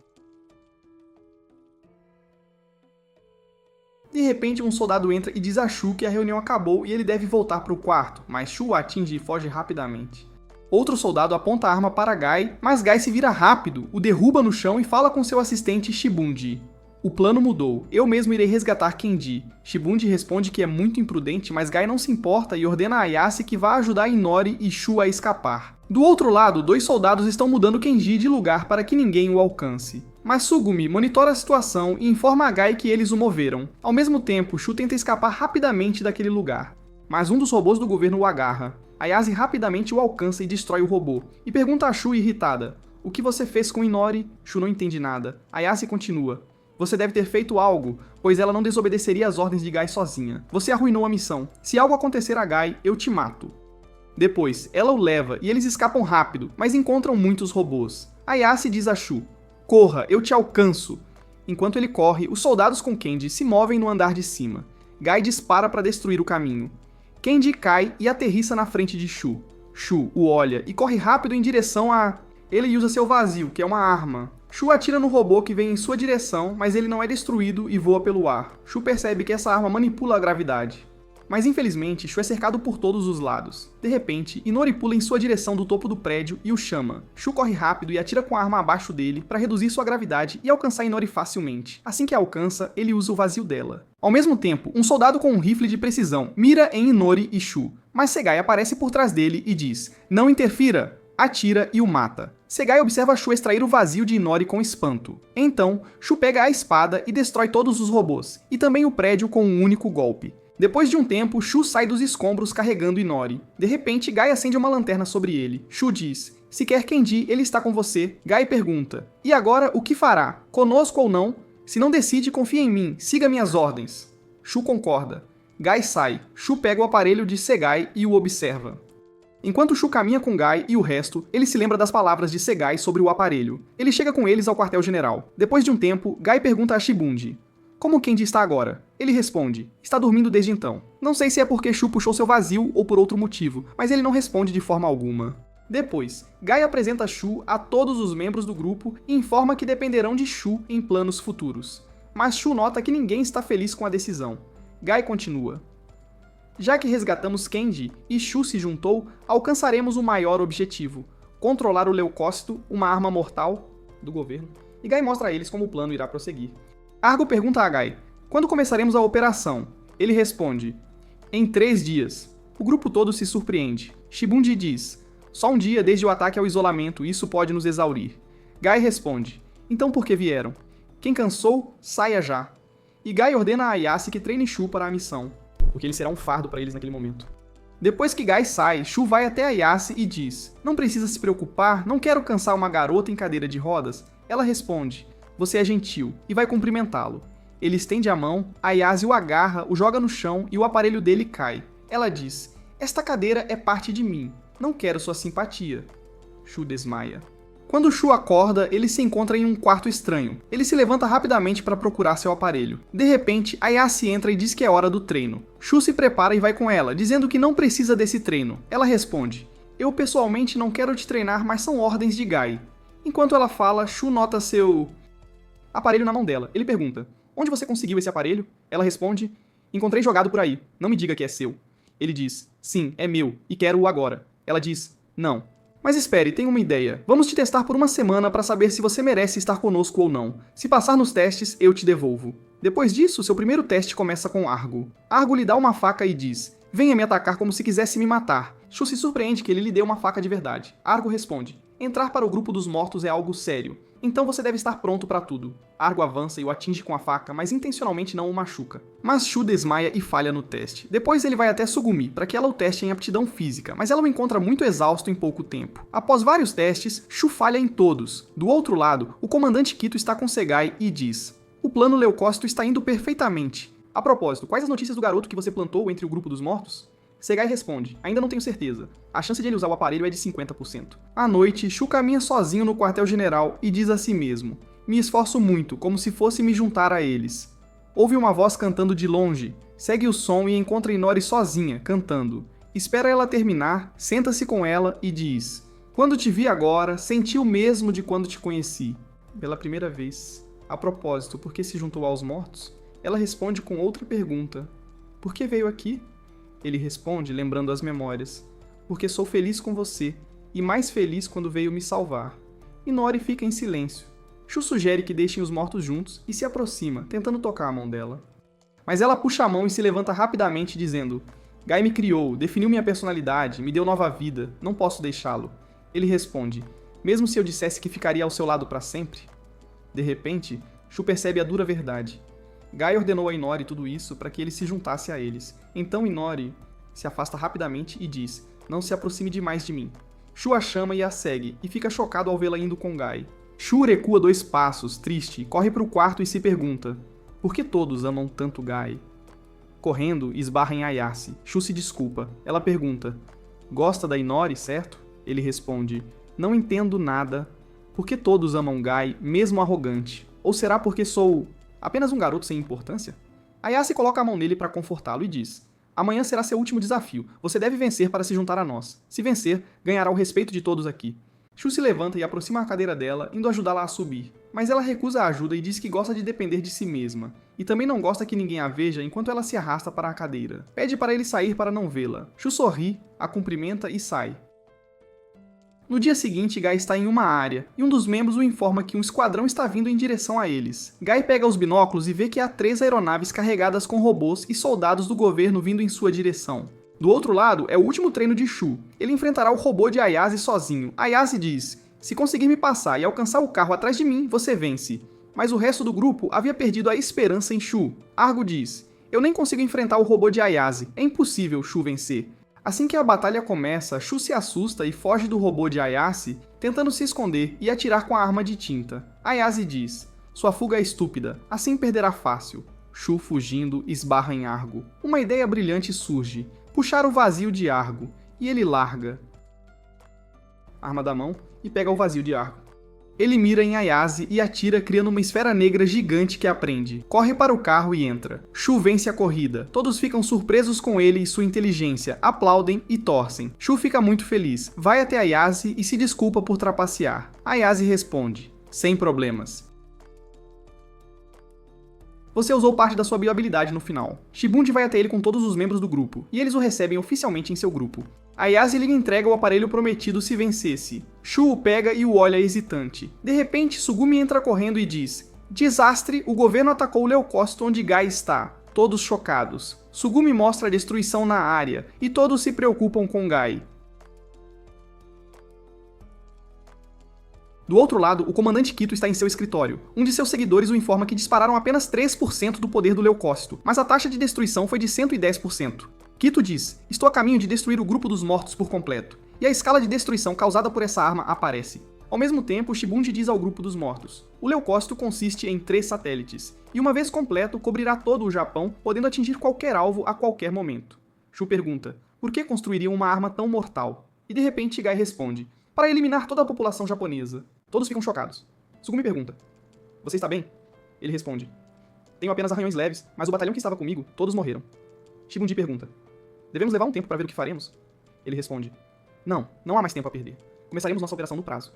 Speaker 1: De repente, um soldado entra e diz a Shu que a reunião acabou e ele deve voltar para o quarto, mas Shu o atinge e foge rapidamente. Outro soldado aponta a arma para Gai, mas Gai se vira rápido, o derruba no chão e fala com seu assistente Shibundi. O plano mudou, eu mesmo irei resgatar Kenji. Shibundi responde que é muito imprudente, mas Gai não se importa e ordena a Ayase que vá ajudar Inori e Shu a escapar. Do outro lado, 2 soldados estão mudando Kenji de lugar para que ninguém o alcance. Mas Sugumi monitora a situação e informa a Gai que eles o moveram. Ao mesmo tempo, Shu tenta escapar rapidamente daquele lugar. Mas um dos robôs do governo o agarra. Ayase rapidamente o alcança e destrói o robô. E pergunta a Shu irritada: o que você fez com Inori? Shu não entende nada. Ayase continua: você deve ter feito algo, pois ela não desobedeceria às ordens de Gai sozinha. Você arruinou a missão. Se algo acontecer a Gai, eu te mato. Depois, ela o leva e eles escapam rápido, mas encontram muitos robôs. Ayase diz a Shu: corra, eu te alcanço. Enquanto ele corre, os soldados com Kenji se movem no andar de cima. Gai dispara para destruir o caminho. Kenji cai e aterrissa na frente de Shu. Shu o olha e corre rápido em direção a... Ele usa seu vazio, que é uma arma. Shu atira no robô que vem em sua direção, mas ele não é destruído e voa pelo ar. Shu percebe que essa arma manipula a gravidade. Mas infelizmente, Shu é cercado por todos os lados. De repente, Inori pula em sua direção do topo do prédio e o chama. Shu corre rápido e atira com a arma abaixo dele para reduzir sua gravidade e alcançar Inori facilmente. Assim que a alcança, ele usa o vazio dela. Ao mesmo tempo, um soldado com um rifle de precisão mira em Inori e Shu, mas Segai aparece por trás dele e diz: não interfira! Atira e o mata. Segai observa Shu extrair o vazio de Inori com espanto. Então, Shu pega a espada e destrói todos os robôs, e também o prédio com um único golpe. Depois de um tempo, Shu sai dos escombros carregando Inori. De repente, Gai acende uma lanterna sobre ele. Shu diz: se quer Kenji, ele está com você. Gai pergunta: e agora o que fará? Conosco ou não? Se não decide, confia em mim, siga minhas ordens. Shu concorda. Gai sai. Shu pega o aparelho de Segai e o observa. Enquanto Shu caminha com Gai e o resto, ele se lembra das palavras de Segai sobre o aparelho. Ele chega com eles ao quartel-general. Depois de um tempo, Gai pergunta a Shibundi: como Kenji está agora? Ele responde: está dormindo desde então. Não sei se é porque Shu puxou seu vazio ou por outro motivo, mas ele não responde de forma alguma. Depois, Gai apresenta Shu a todos os membros do grupo e informa que dependerão de Shu em planos futuros. Mas Shu nota que ninguém está feliz com a decisão. Gai continua: já que resgatamos Kenji e Shu se juntou, alcançaremos o maior objetivo: controlar o leucócito, uma arma mortal do governo. E Gai mostra a eles como o plano irá prosseguir. Argo pergunta a Gai: quando começaremos a operação? Ele responde: em 3 dias. O grupo todo se surpreende. Shibundi diz: só um dia desde o ataque ao isolamento, isso pode nos exaurir. Gai responde: então por que vieram? Quem cansou, saia já. E Gai ordena a Ayase que treine Shu para a missão, porque ele será um fardo para eles naquele momento. Depois que Gai sai, Shu vai até Ayase e diz: não precisa se preocupar, não quero cansar uma garota em cadeira de rodas. Ela responde: você é gentil, e vai cumprimentá-lo. Ele estende a mão, Ayase o agarra, o joga no chão e o aparelho dele cai. Ela diz: Esta cadeira é parte de mim. Não quero sua simpatia. Shu desmaia. Quando Shu acorda, ele se encontra em um quarto estranho. Ele se levanta rapidamente para procurar seu aparelho. De repente, Ayase entra e diz que é hora do treino. Shu se prepara e vai com ela, dizendo que não precisa desse treino. Ela responde: eu pessoalmente não quero te treinar, mas são ordens de Gai. Enquanto ela fala, Shu nota seu aparelho na mão dela. Ele pergunta: onde você conseguiu esse aparelho? Ela responde: encontrei jogado por aí. Não me diga que é seu. Ele diz: sim, é meu, e quero-o agora. Ela diz: não. Mas espere, tenho uma ideia. Vamos te testar por uma semana para saber se você merece estar conosco ou não. Se passar nos testes, eu te devolvo. Depois disso, seu primeiro teste começa com Argo. Argo lhe dá uma faca e diz: venha me atacar como se quisesse me matar. Shu se surpreende que ele lhe dê uma faca de verdade. Argo responde: entrar para o grupo dos mortos é algo sério. Então você deve estar pronto para tudo. Argo avança e o atinge com a faca, mas intencionalmente não o machuca. Mas Shu desmaia e falha no teste. Depois ele vai até Tsugumi, para que ela o teste em aptidão física, mas ela o encontra muito exausto em pouco tempo. Após vários testes, Shu falha em todos. Do outro lado, o comandante Kito está com Segai e diz: o plano Leucócito está indo perfeitamente. A propósito, quais as notícias do garoto que você plantou entre o grupo dos mortos? Segai responde: ainda não tenho certeza. A chance de ele usar o aparelho é de 50%. À noite, Shu caminha sozinho no quartel-general e diz a si mesmo: me esforço muito, como se fosse me juntar a eles. Ouve uma voz cantando de longe, segue o som e encontra Inori sozinha, cantando. Espera ela terminar, senta-se com ela e diz: quando te vi agora, senti o mesmo de quando te conheci. Pela primeira vez. A propósito, por que se juntou aos mortos? Ela responde com outra pergunta: por que veio aqui? Ele responde, lembrando as memórias: porque sou feliz com você, e mais feliz quando veio me salvar. Inori fica em silêncio. Shu sugere que deixem os mortos juntos e se aproxima, tentando tocar a mão dela. Mas ela puxa a mão e se levanta rapidamente, dizendo: Gai me criou, definiu minha personalidade, me deu nova vida, não posso deixá-lo. Ele responde: mesmo se eu dissesse que ficaria ao seu lado para sempre? De repente, Shu percebe a dura verdade. Gai ordenou a Inori tudo isso para que ele se juntasse a eles. Então Inori se afasta rapidamente e diz: não se aproxime demais de mim. Shu a chama e a segue, e fica chocado ao vê-la indo com Gai. Shu recua 2 passos, triste, corre para o quarto e se pergunta: por que todos amam tanto Gai? Correndo, esbarra em Ayase. Shu se desculpa. Ela pergunta: gosta da Inori, certo? Ele responde: não entendo nada. Por que todos amam Gai, mesmo arrogante? Ou será porque sou apenas um garoto sem importância? Ayase coloca a mão nele para confortá-lo e diz: amanhã será seu último desafio. Você deve vencer para se juntar a nós. Se vencer, ganhará o respeito de todos aqui. Shu se levanta e aproxima a cadeira dela, indo ajudá-la a subir. Mas ela recusa a ajuda e diz que gosta de depender de si mesma. E também não gosta que ninguém a veja enquanto ela se arrasta para a cadeira. Pede para ele sair para não vê-la. Shu sorri, a cumprimenta e sai. No dia seguinte, Gai está em uma área, e um dos membros o informa que um esquadrão está vindo em direção a eles. Gai pega os binóculos e vê que há 3 aeronaves carregadas com robôs e soldados do governo vindo em sua direção. Do outro lado, é o último treino de Shu. Ele enfrentará o robô de Ayase sozinho. Ayase diz: se conseguir me passar e alcançar o carro atrás de mim, você vence. Mas o resto do grupo havia perdido a esperança em Shu. Argo diz: eu nem consigo enfrentar o robô de Ayase. É impossível Shu vencer. Assim que a batalha começa, Shu se assusta e foge do robô de Ayase, tentando se esconder e atirar com a arma de tinta. Ayase diz: sua fuga é estúpida, assim perderá fácil. Shu, fugindo, esbarra em Argo. Uma ideia brilhante surge: puxar o vazio de Argo, e ele larga a arma da mão e pega o vazio de Argo. Ele mira em Ayase e atira, criando uma esfera negra gigante que a prende. Corre para o carro e entra. Shu vence a corrida. Todos ficam surpresos com ele e sua inteligência, aplaudem e torcem. Shu fica muito feliz, vai até Ayase e se desculpa por trapacear. Ayase responde: sem problemas. Você usou parte da sua biohabilidade no final. Shibundi vai até ele com todos os membros do grupo, e eles o recebem oficialmente em seu grupo. Ayase lhe entrega o aparelho prometido se vencesse. Shu o pega e o olha hesitante. De repente, Tsugumi entra correndo e diz: desastre, o governo atacou Leucócito onde Gai está. Todos chocados. Tsugumi mostra a destruição na área, e todos se preocupam com Gai. Do outro lado, o comandante Kito está em seu escritório. Um de seus seguidores o informa que dispararam apenas 3% do poder do Leucócito, mas a taxa de destruição foi de 110%. Kito diz: estou a caminho de destruir o grupo dos mortos por completo, e a escala de destruição causada por essa arma aparece. Ao mesmo tempo, Shibundi diz ao grupo dos mortos: o Leucócito consiste em 3 satélites, e uma vez completo, cobrirá todo o Japão, podendo atingir qualquer alvo a qualquer momento. Shu pergunta: Por que construiriam uma arma tão mortal? E de repente Gai responde: para eliminar toda a população japonesa. Todos ficam chocados. Tsugumi pergunta: você está bem? Ele responde: tenho apenas arranhões leves, mas o batalhão que estava comigo, todos morreram. Shibundi pergunta: devemos levar um tempo para ver o que faremos? Ele responde: não há mais tempo a perder. Começaremos nossa operação no prazo.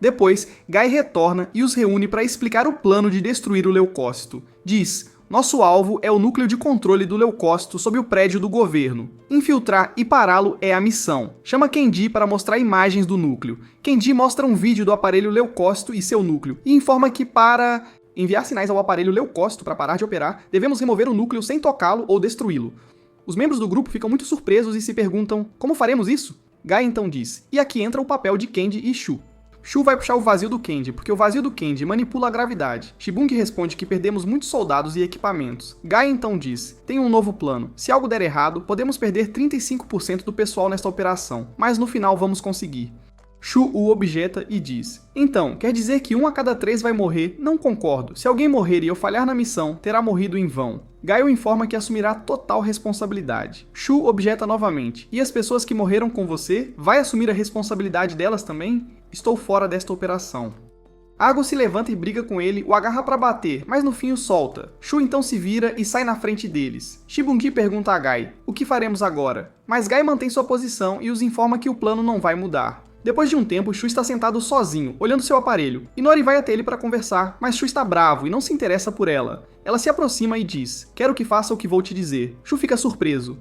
Speaker 1: Depois, Gai retorna e os reúne para explicar o plano de destruir o Leucócito. Diz: nosso alvo é o núcleo de controle do Leucócito sob o prédio do governo. Infiltrar e pará-lo é a missão. Chama Kenji para mostrar imagens do núcleo. Kenji mostra um vídeo do aparelho Leucócito e seu núcleo, e informa que para enviar sinais ao aparelho Leucócito para parar de operar, devemos remover o núcleo sem tocá-lo ou destruí-lo. Os membros do grupo ficam muito surpresos e se perguntam: como faremos isso? Gai então diz: e aqui entra o papel de Kenji e Shu. Shu vai puxar o vazio do Kenji, porque o vazio do Kenji manipula a gravidade. Shibungi responde que perdemos muitos soldados e equipamentos. Gai então diz: tem um novo plano. Se algo der errado, podemos perder 35% do pessoal nesta operação, mas no final vamos conseguir. Shu o objeta e diz: então, quer dizer que 1 a cada 3 vai morrer? Não concordo. Se alguém morrer e eu falhar na missão, terá morrido em vão. Gai o informa que assumirá total responsabilidade. Shu objeta novamente: e as pessoas que morreram com você? Vai assumir a responsabilidade delas também? Estou fora desta operação. Ago se levanta e briga com ele, o agarra para bater, mas no fim o solta. Shu então se vira e sai na frente deles. Shibungi pergunta a Gai: o que faremos agora? Mas Gai mantém sua posição e os informa que o plano não vai mudar. Depois de um tempo, Shu está sentado sozinho, olhando seu aparelho. Inori vai até ele para conversar, mas Shu está bravo e não se interessa por ela. Ela se aproxima e diz: quero que faça o que vou te dizer. Shu fica surpreso.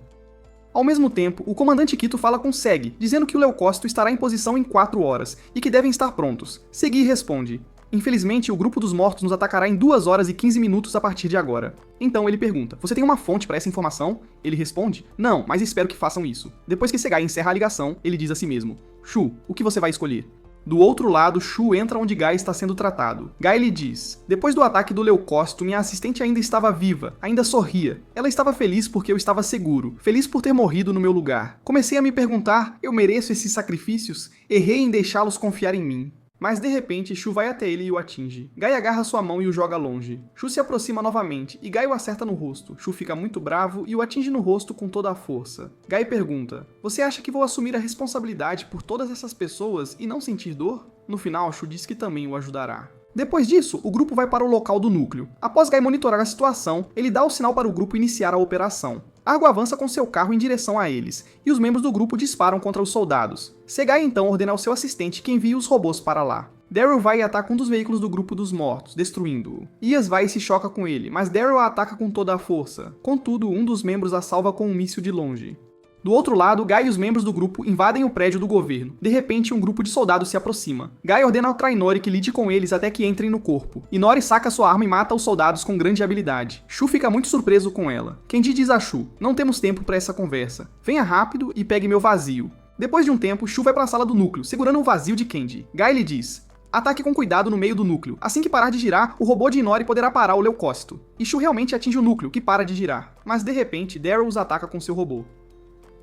Speaker 1: Ao mesmo tempo, o comandante Kito fala com Segi, dizendo que o Leucócito estará em posição em 4 horas, e que devem estar prontos. Segi responde: infelizmente, o grupo dos mortos nos atacará em 2 horas e 15 minutos a partir de agora. Então ele pergunta: você tem uma fonte para essa informação? Ele responde: não, mas espero que façam isso. Depois que Segai encerra a ligação, ele diz a si mesmo: Shu, o que você vai escolher? Do outro lado, Shu entra onde Gai está sendo tratado. Gai lhe diz: depois do ataque do Leucócito, minha assistente ainda estava viva, ainda sorria. Ela estava feliz porque eu estava seguro, feliz por ter morrido no meu lugar. Comecei a me perguntar: eu mereço esses sacrifícios? Errei em deixá-los confiar em mim. Mas de repente, Shu vai até ele e o atinge. Gai agarra sua mão e o joga longe. Shu se aproxima novamente e Gai o acerta no rosto. Shu fica muito bravo e o atinge no rosto com toda a força. Gai pergunta: você acha que vou assumir a responsabilidade por todas essas pessoas e não sentir dor? No final, Shu diz que também o ajudará. Depois disso, o grupo vai para o local do núcleo. Após Gai monitorar a situação, ele dá o sinal para o grupo iniciar a operação. Argo avança com seu carro em direção a eles, e os membros do grupo disparam contra os soldados. Segai então ordena ao seu assistente que envie os robôs para lá. Daryl vai e ataca um dos veículos do grupo dos mortos, destruindo-o. Ias vai e se choca com ele, mas Daryl a ataca com toda a força. Contudo, um dos membros a salva com um míssil de longe. Do outro lado, Gai e os membros do grupo invadem o prédio do governo. De repente, um grupo de soldados se aproxima. Gai ordena ao Inori que lide com eles até que entrem no corpo. Inori saca sua arma e mata os soldados com grande habilidade. Shu fica muito surpreso com ela. Kenji diz a Shu: não temos tempo para essa conversa. Venha rápido e pegue meu vazio. Depois de um tempo, Shu vai para a sala do núcleo, segurando o vazio de Kenji. Gai lhe diz: ataque com cuidado no meio do núcleo. Assim que parar de girar, o robô de Inori poderá parar o Leucócito. E Shu realmente atinge o núcleo, que para de girar. Mas de repente, Daryl os ataca com seu robô.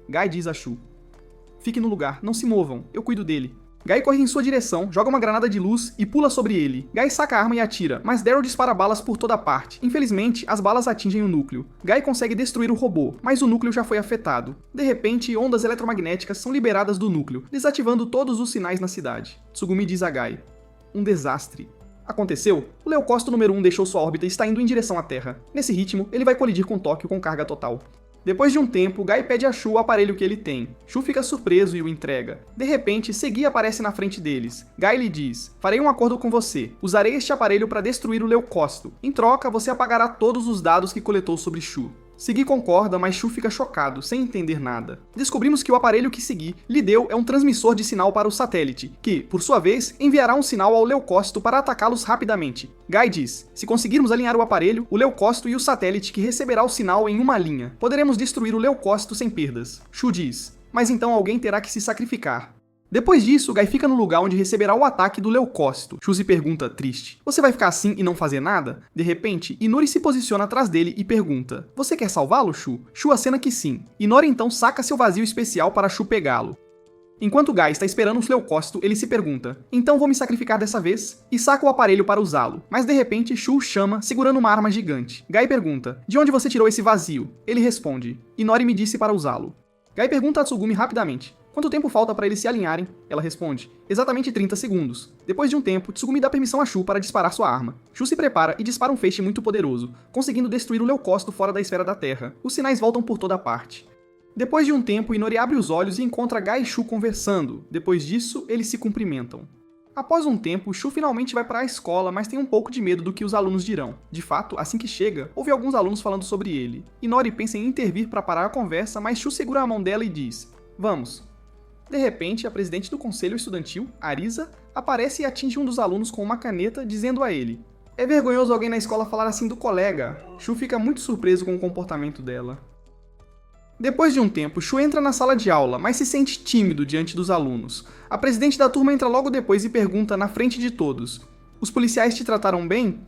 Speaker 1: Gai diz a Shu: fique no lugar, não se movam, eu cuido dele. Gai corre em sua direção, joga uma granada de luz e pula sobre ele. Gai saca a arma e atira, mas Daryl dispara balas por toda parte. Infelizmente, as balas atingem o núcleo. Gai consegue destruir o robô, mas o núcleo já foi afetado. De repente, ondas eletromagnéticas são liberadas do núcleo, desativando todos os sinais na cidade. Tsugumi diz a Gai: um desastre. Aconteceu? O Leucócito número 1 deixou sua órbita e está indo em direção à Terra. Nesse ritmo, ele vai colidir com Tóquio com carga total. Depois de um tempo, Gai pede a Shu o aparelho que ele tem. Shu fica surpreso e o entrega. De repente, Segi aparece na frente deles. Gai lhe diz: farei um acordo com você. Usarei este aparelho para destruir o Leucócito. Em troca, você apagará todos os dados que coletou sobre Shu. Segi concorda, mas Shu fica chocado, sem entender nada. Descobrimos que o aparelho que Segi lhe deu é um transmissor de sinal para o satélite, que, por sua vez, enviará um sinal ao Leucócito para atacá-los rapidamente. Gai diz: se conseguirmos alinhar o aparelho, o Leucócito e o satélite que receberá o sinal em uma linha, poderemos destruir o Leucócito sem perdas. Shu diz: mas então alguém terá que se sacrificar. Depois disso, Gai fica no lugar onde receberá o ataque do Leucócito. Shu se pergunta, triste: você vai ficar assim e não fazer nada? De repente, Inori se posiciona atrás dele e pergunta: você quer salvá-lo, Shu? Shu acena que sim. Inori então saca seu vazio especial para Shu pegá-lo. Enquanto Gai está esperando o Leucócito, ele se pergunta: então vou me sacrificar dessa vez? E saca o aparelho para usá-lo. Mas de repente, Shu chama, segurando uma arma gigante. Gai pergunta: de onde você tirou esse vazio? Ele responde: Inori me disse para usá-lo. Gai pergunta a Tsugumi rapidamente: quanto tempo falta para eles se alinharem? Ela responde: exatamente 30 segundos. Depois de um tempo, Tsugumi dá permissão a Shu para disparar sua arma. Shu se prepara e dispara um feixe muito poderoso, conseguindo destruir o Leucócito fora da esfera da Terra. Os sinais voltam por toda parte. Depois de um tempo, Inori abre os olhos e encontra Gai e Shu conversando. Depois disso, eles se cumprimentam. Após um tempo, Shu finalmente vai para a escola, mas tem um pouco de medo do que os alunos dirão. De fato, assim que chega, ouve alguns alunos falando sobre ele. Inori pensa em intervir para parar a conversa, mas Shu segura a mão dela e diz: vamos. De repente, a presidente do conselho estudantil, Arisa, aparece e atinge um dos alunos com uma caneta, dizendo a ele: é vergonhoso alguém na escola falar assim do colega. Shu fica muito surpreso com o comportamento dela. Depois de um tempo, Shu entra na sala de aula, mas se sente tímido diante dos alunos. A presidente da turma entra logo depois e pergunta na frente de todos: os policiais te trataram bem?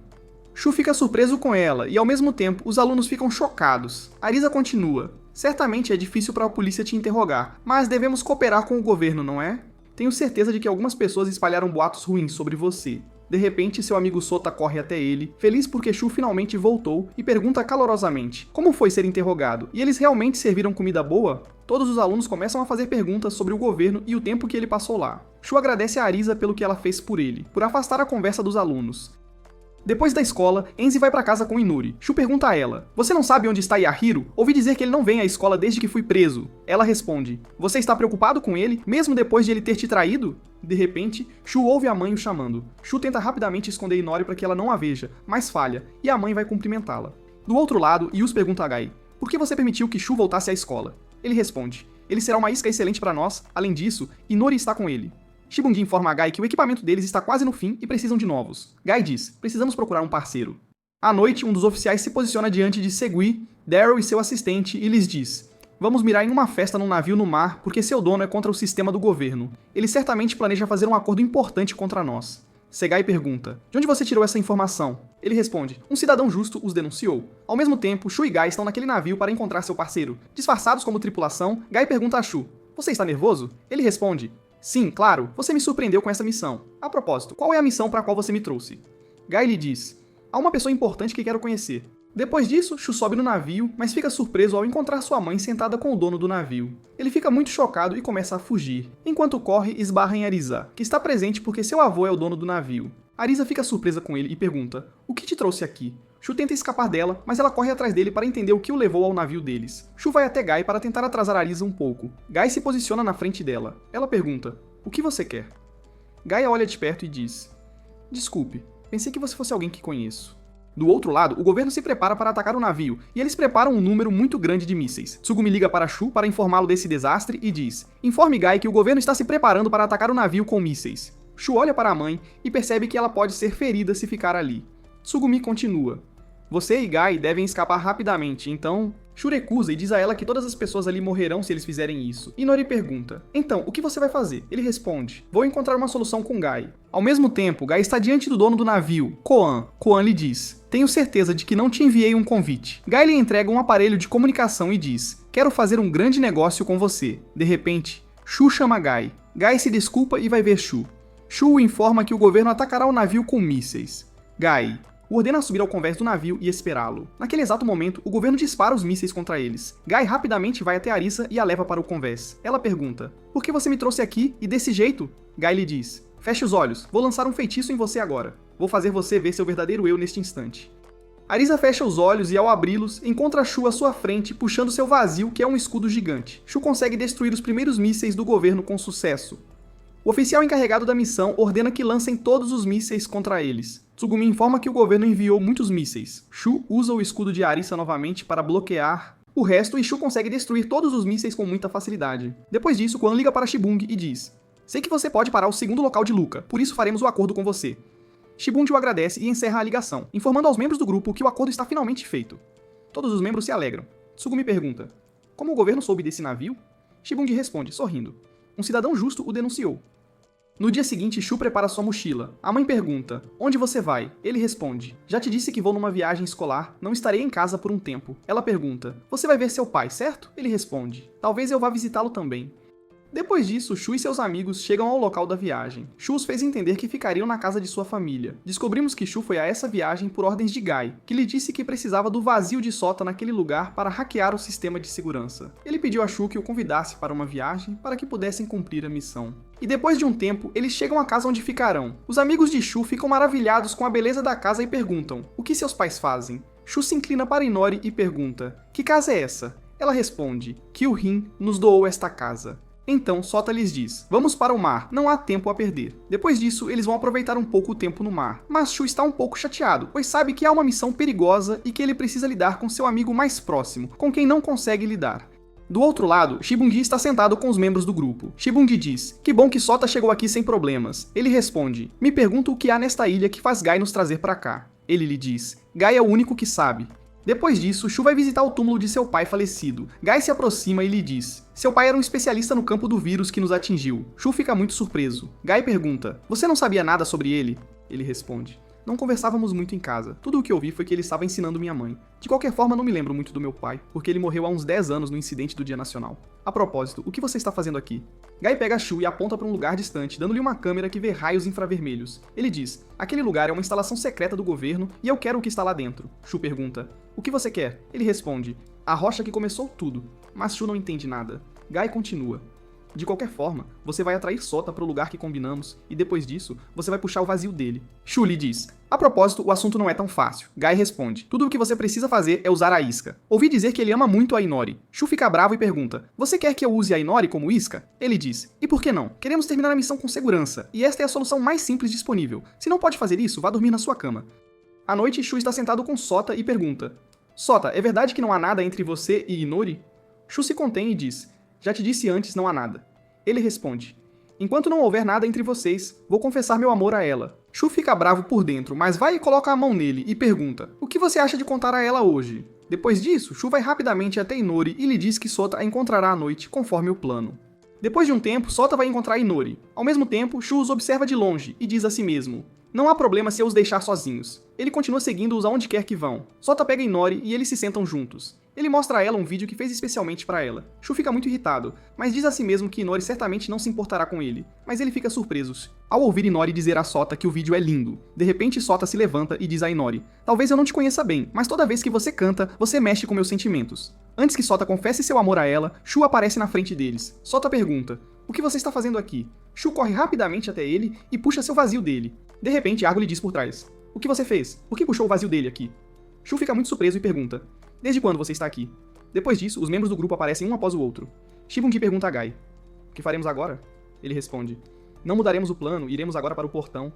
Speaker 1: Shu fica surpreso com ela, e ao mesmo tempo, os alunos ficam chocados. Arisa continua: certamente é difícil para a polícia te interrogar, mas devemos cooperar com o governo, não é? Tenho certeza de que algumas pessoas espalharam boatos ruins sobre você. De repente, seu amigo Sota corre até ele, feliz porque Shu finalmente voltou, e pergunta calorosamente como foi ser interrogado, e eles realmente serviram comida boa? Todos os alunos começam a fazer perguntas sobre o governo e o tempo que ele passou lá. Shu agradece a Arisa pelo que ela fez por ele, por afastar a conversa dos alunos. Depois da escola, Enzi vai pra casa com Inori. Shu pergunta a ela: você não sabe onde está Yahiro? Ouvi dizer que ele não vem à escola desde que fui preso. Ela responde: você está preocupado com ele, mesmo depois de ele ter te traído? De repente, Shu ouve a mãe o chamando. Shu tenta rapidamente esconder Inori para que ela não a veja, mas falha, e a mãe vai cumprimentá-la. Do outro lado, Yus pergunta a Gai: por que você permitiu que Shu voltasse à escola? Ele responde: ele será uma isca excelente para nós, além disso, Inori está com ele. Shibunji informa a Gai que o equipamento deles está quase no fim e precisam de novos. Gai diz: precisamos procurar um parceiro. À noite, um dos oficiais se posiciona diante de Segui, Daryl e seu assistente e lhes diz: vamos mirar em uma festa num navio no mar porque seu dono é contra o sistema do governo. Ele certamente planeja fazer um acordo importante contra nós. Segai pergunta: de onde você tirou essa informação? Ele responde: um cidadão justo os denunciou. Ao mesmo tempo, Shu e Gai estão naquele navio para encontrar seu parceiro. Disfarçados como tripulação, Gai pergunta a Shu: você está nervoso? Ele responde: sim, claro, você me surpreendeu com essa missão. A propósito, qual é a missão para a qual você me trouxe? Gai lhe diz: há uma pessoa importante que quero conhecer. Depois disso, Shu sobe no navio, mas fica surpreso ao encontrar sua mãe sentada com o dono do navio. Ele fica muito chocado e começa a fugir. Enquanto corre, esbarra em Arisa, que está presente porque seu avô é o dono do navio. Arisa fica surpresa com ele e pergunta: o que te trouxe aqui? Shu tenta escapar dela, mas ela corre atrás dele para entender o que o levou ao navio deles. Shu vai até Gai para tentar atrasar Arisa um pouco. Gai se posiciona na frente dela. Ela pergunta: o que você quer? Gai a olha de perto e diz: desculpe, pensei que você fosse alguém que conheço. Do outro lado, o governo se prepara para atacar o navio, e eles preparam um número muito grande de mísseis. Tsugumi liga para Shu para informá-lo desse desastre e diz: informe Gai que o governo está se preparando para atacar o navio com mísseis. Shu olha para a mãe e percebe que ela pode ser ferida se ficar ali. Tsugumi continua: você e Gai devem escapar rapidamente, então... Shu recusa e diz a ela que todas as pessoas ali morrerão se eles fizerem isso. Inori pergunta: então, o que você vai fazer? Ele responde: vou encontrar uma solução com Gai. Ao mesmo tempo, Gai está diante do dono do navio, Koan. Koan lhe diz: tenho certeza de que não te enviei um convite. Gai lhe entrega um aparelho de comunicação e diz: quero fazer um grande negócio com você. De repente, Shu chama Gai. Gai se desculpa e vai ver Shu. Shu o informa que o governo atacará o navio com mísseis. Gai o ordena subir ao convés do navio e esperá-lo. Naquele exato momento, o governo dispara os mísseis contra eles. Gai rapidamente vai até Arisa e a leva para o convés. Ela pergunta: por que você me trouxe aqui e desse jeito? Gai lhe diz: feche os olhos, vou lançar um feitiço em você agora. Vou fazer você ver seu verdadeiro eu neste instante. Arisa fecha os olhos e, ao abri-los, encontra Shu à sua frente, puxando seu vazio, que é um escudo gigante. Shu consegue destruir os primeiros mísseis do governo com sucesso. O oficial encarregado da missão ordena que lancem todos os mísseis contra eles. Tsugumi informa que o governo enviou muitos mísseis. Shu usa o escudo de Arisa novamente para bloquear o resto e Shu consegue destruir todos os mísseis com muita facilidade. Depois disso, Quan liga para Shibung e diz: sei que você pode parar o segundo local de Luca, por isso faremos o acordo com você. Shibung o agradece e encerra a ligação, informando aos membros do grupo que o acordo está finalmente feito. Todos os membros se alegram. Tsugumi pergunta: como o governo soube desse navio? Shibung responde, sorrindo: um cidadão justo o denunciou. No dia seguinte, Shu prepara sua mochila. A mãe pergunta: onde você vai? Ele responde: já te disse que vou numa viagem escolar, não estarei em casa por um tempo. Ela pergunta: você vai ver seu pai, certo? Ele responde: talvez eu vá visitá-lo também. Depois disso, Shu e seus amigos chegam ao local da viagem. Shu os fez entender que ficariam na casa de sua família. Descobrimos que Shu foi a essa viagem por ordens de Guy, que lhe disse que precisava do vazio de Sota naquele lugar para hackear o sistema de segurança. Ele pediu a Shu que o convidasse para uma viagem para que pudessem cumprir a missão. E depois de um tempo, eles chegam à casa onde ficarão. Os amigos de Shu ficam maravilhados com a beleza da casa e perguntam: o que seus pais fazem? Shu se inclina para Inori e pergunta: que casa é essa? Ela responde: Kyuhin nos doou esta casa. Então, Sota lhes diz: vamos para o mar, não há tempo a perder. Depois disso, eles vão aproveitar um pouco o tempo no mar. Mas Shu está um pouco chateado, pois sabe que há uma missão perigosa e que ele precisa lidar com seu amigo mais próximo, com quem não consegue lidar. Do outro lado, Shibungi está sentado com os membros do grupo. Shibungi diz: que bom que Sota chegou aqui sem problemas. Ele responde: me pergunto o que há nesta ilha que faz Guy nos trazer para cá. Ele lhe diz: Guy é o único que sabe. Depois disso, Shu vai visitar o túmulo de seu pai falecido. Guy se aproxima e lhe diz: seu pai era um especialista no campo do vírus que nos atingiu. Shu fica muito surpreso. Guy pergunta: você não sabia nada sobre ele? Ele responde: não conversávamos muito em casa. Tudo o que ouvi foi que ele estava ensinando minha mãe. De qualquer forma, não me lembro muito do meu pai, porque ele morreu há uns 10 anos no incidente do Dia Nacional. A propósito, o que você está fazendo aqui? Guy pega Shu e aponta para um lugar distante, dando-lhe uma câmera que vê raios infravermelhos. Ele diz: aquele lugar é uma instalação secreta do governo e eu quero o que está lá dentro. Shu pergunta: o que você quer? Ele responde: a rocha que começou tudo. Mas Shu não entende nada. Guy continua: de qualquer forma, você vai atrair Sota para o lugar que combinamos, e depois disso, você vai puxar o vazio dele. Shu lhe diz: a propósito, o assunto não é tão fácil. Guy responde: tudo o que você precisa fazer é usar a isca. Ouvi dizer que ele ama muito a Inori. Shu fica bravo e pergunta: você quer que eu use a Inori como isca? Ele diz: e por que não? Queremos terminar a missão com segurança, e esta é a solução mais simples disponível. Se não pode fazer isso, vá dormir na sua cama. À noite, Shu está sentado com Sota e pergunta: Sota, é verdade que não há nada entre você e Inori? Shu se contém e diz: já te disse antes, não há nada. Ele responde: enquanto não houver nada entre vocês, vou confessar meu amor a ela. Shu fica bravo por dentro, mas vai e coloca a mão nele e pergunta: o que você acha de contar a ela hoje? Depois disso, Shu vai rapidamente até Inori e lhe diz que Sota a encontrará à noite, conforme o plano. Depois de um tempo, Sota vai encontrar Inori. Ao mesmo tempo, Shu os observa de longe e diz a si mesmo: não há problema se eu os deixar sozinhos. Ele continua seguindo-os aonde quer que vão. Sota pega Inori e eles se sentam juntos. Ele mostra a ela um vídeo que fez especialmente para ela. Shu fica muito irritado, mas diz a si mesmo que Inori certamente não se importará com ele. Mas ele fica surpreso ao ouvir Inori dizer a Sota que o vídeo é lindo. De repente, Sota se levanta e diz a Inori: talvez eu não te conheça bem, mas toda vez que você canta, você mexe com meus sentimentos. Antes que Sota confesse seu amor a ela, Shu aparece na frente deles. Sota pergunta: o que você está fazendo aqui? Shu corre rapidamente até ele e puxa seu vazio dele. De repente, Argo lhe diz por trás: o que você fez? Por que puxou o vazio dele aqui? Shu fica muito surpreso e pergunta: desde quando você está aqui? Depois disso, os membros do grupo aparecem um após o outro. Shibungi pergunta a Guy: o que faremos agora? Ele responde: não mudaremos o plano, iremos agora para o portão.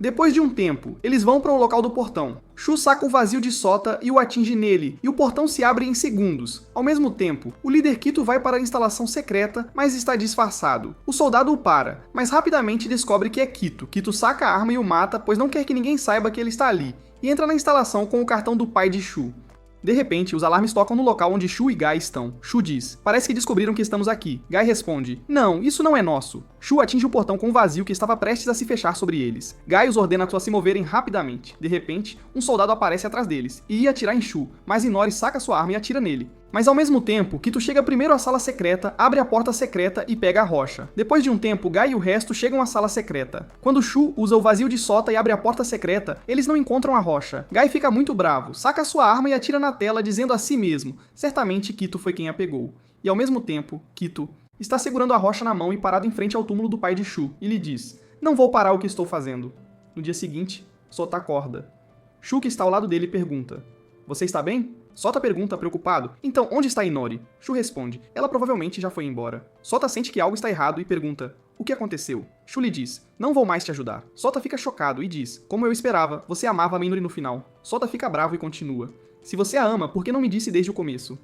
Speaker 1: Depois de um tempo, eles vão para o local do portão. Shu saca o vazio de Sota e o atinge nele, e o portão se abre em segundos. Ao mesmo tempo, o líder Kito vai para a instalação secreta, mas está disfarçado. O soldado o para, mas rapidamente descobre que é Kito. Kito saca a arma e o mata, pois não quer que ninguém saiba que ele está ali, e entra na instalação com o cartão do pai de Shu. De repente, os alarmes tocam no local onde Shu e Guy estão. Shu diz: parece que descobriram que estamos aqui. Guy responde: não, isso não é nosso. Shu atinge o portão com um vazio que estava prestes a se fechar sobre eles. Guy os ordena a se moverem rapidamente. De repente, um soldado aparece atrás deles e ia atirar em Shu, mas Inori saca sua arma e atira nele. Mas ao mesmo tempo, Kito chega primeiro à sala secreta, abre a porta secreta e pega a rocha. Depois de um tempo, Guy e o resto chegam à sala secreta. Quando Shu usa o vazio de Sota e abre a porta secreta, eles não encontram a rocha. Guy fica muito bravo, saca sua arma e atira na tela, dizendo a si mesmo: certamente Kito foi quem a pegou. E ao mesmo tempo, Kito está segurando a rocha na mão e parado em frente ao túmulo do pai de Shu, e lhe diz: não vou parar o que estou fazendo. No dia seguinte, Sota acorda. Shu, que está ao lado dele, pergunta: você está bem? Sota pergunta, preocupado: então, onde está Inori? Shu responde: ela provavelmente já foi embora. Sota sente que algo está errado e pergunta: o que aconteceu? Shu lhe diz: não vou mais te ajudar. Sota fica chocado e diz: como eu esperava, você amava a Minori no final. Sota fica bravo e continua: se você a ama, por que não me disse desde o começo?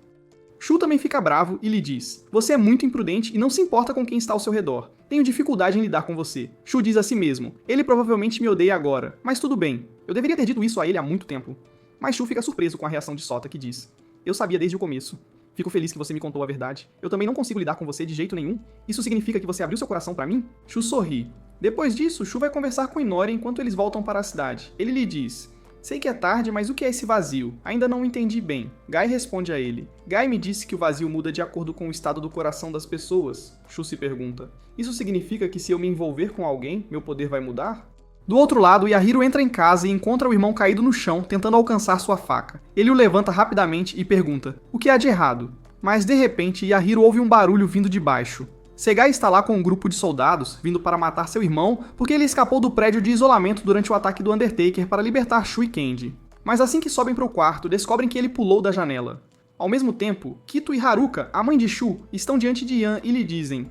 Speaker 1: Shu também fica bravo e lhe diz: você é muito imprudente e não se importa com quem está ao seu redor. Tenho dificuldade em lidar com você. Shu diz a si mesmo: ele provavelmente me odeia agora, mas tudo bem. Eu deveria ter dito isso a ele há muito tempo. Mas Shu fica surpreso com a reação de Sota, que diz: eu sabia desde o começo. Fico feliz que você me contou a verdade. Eu também não consigo lidar com você de jeito nenhum. Isso significa que você abriu seu coração pra mim? Shu sorri. Depois disso, Shu vai conversar com Inori enquanto eles voltam para a cidade. Ele lhe diz: Sei que é tarde, mas o que é esse vazio? Ainda não entendi bem. Guy responde a ele. Guy me disse que o vazio muda de acordo com o estado do coração das pessoas. Shu se pergunta. Isso significa que se eu me envolver com alguém, meu poder vai mudar? Do outro lado, Yahiro entra em casa e encontra o irmão caído no chão, tentando alcançar sua faca. Ele o levanta rapidamente e pergunta, o que há de errado? Mas de repente, Yahiro ouve um barulho vindo de baixo. Segai está lá com um grupo de soldados, vindo para matar seu irmão, porque ele escapou do prédio de isolamento durante o ataque do Undertaker para libertar Shu e Candy. Mas assim que sobem para o quarto, descobrem que ele pulou da janela. Ao mesmo tempo, Kito e Haruka, a mãe de Shu, estão diante de Yan e lhe dizem: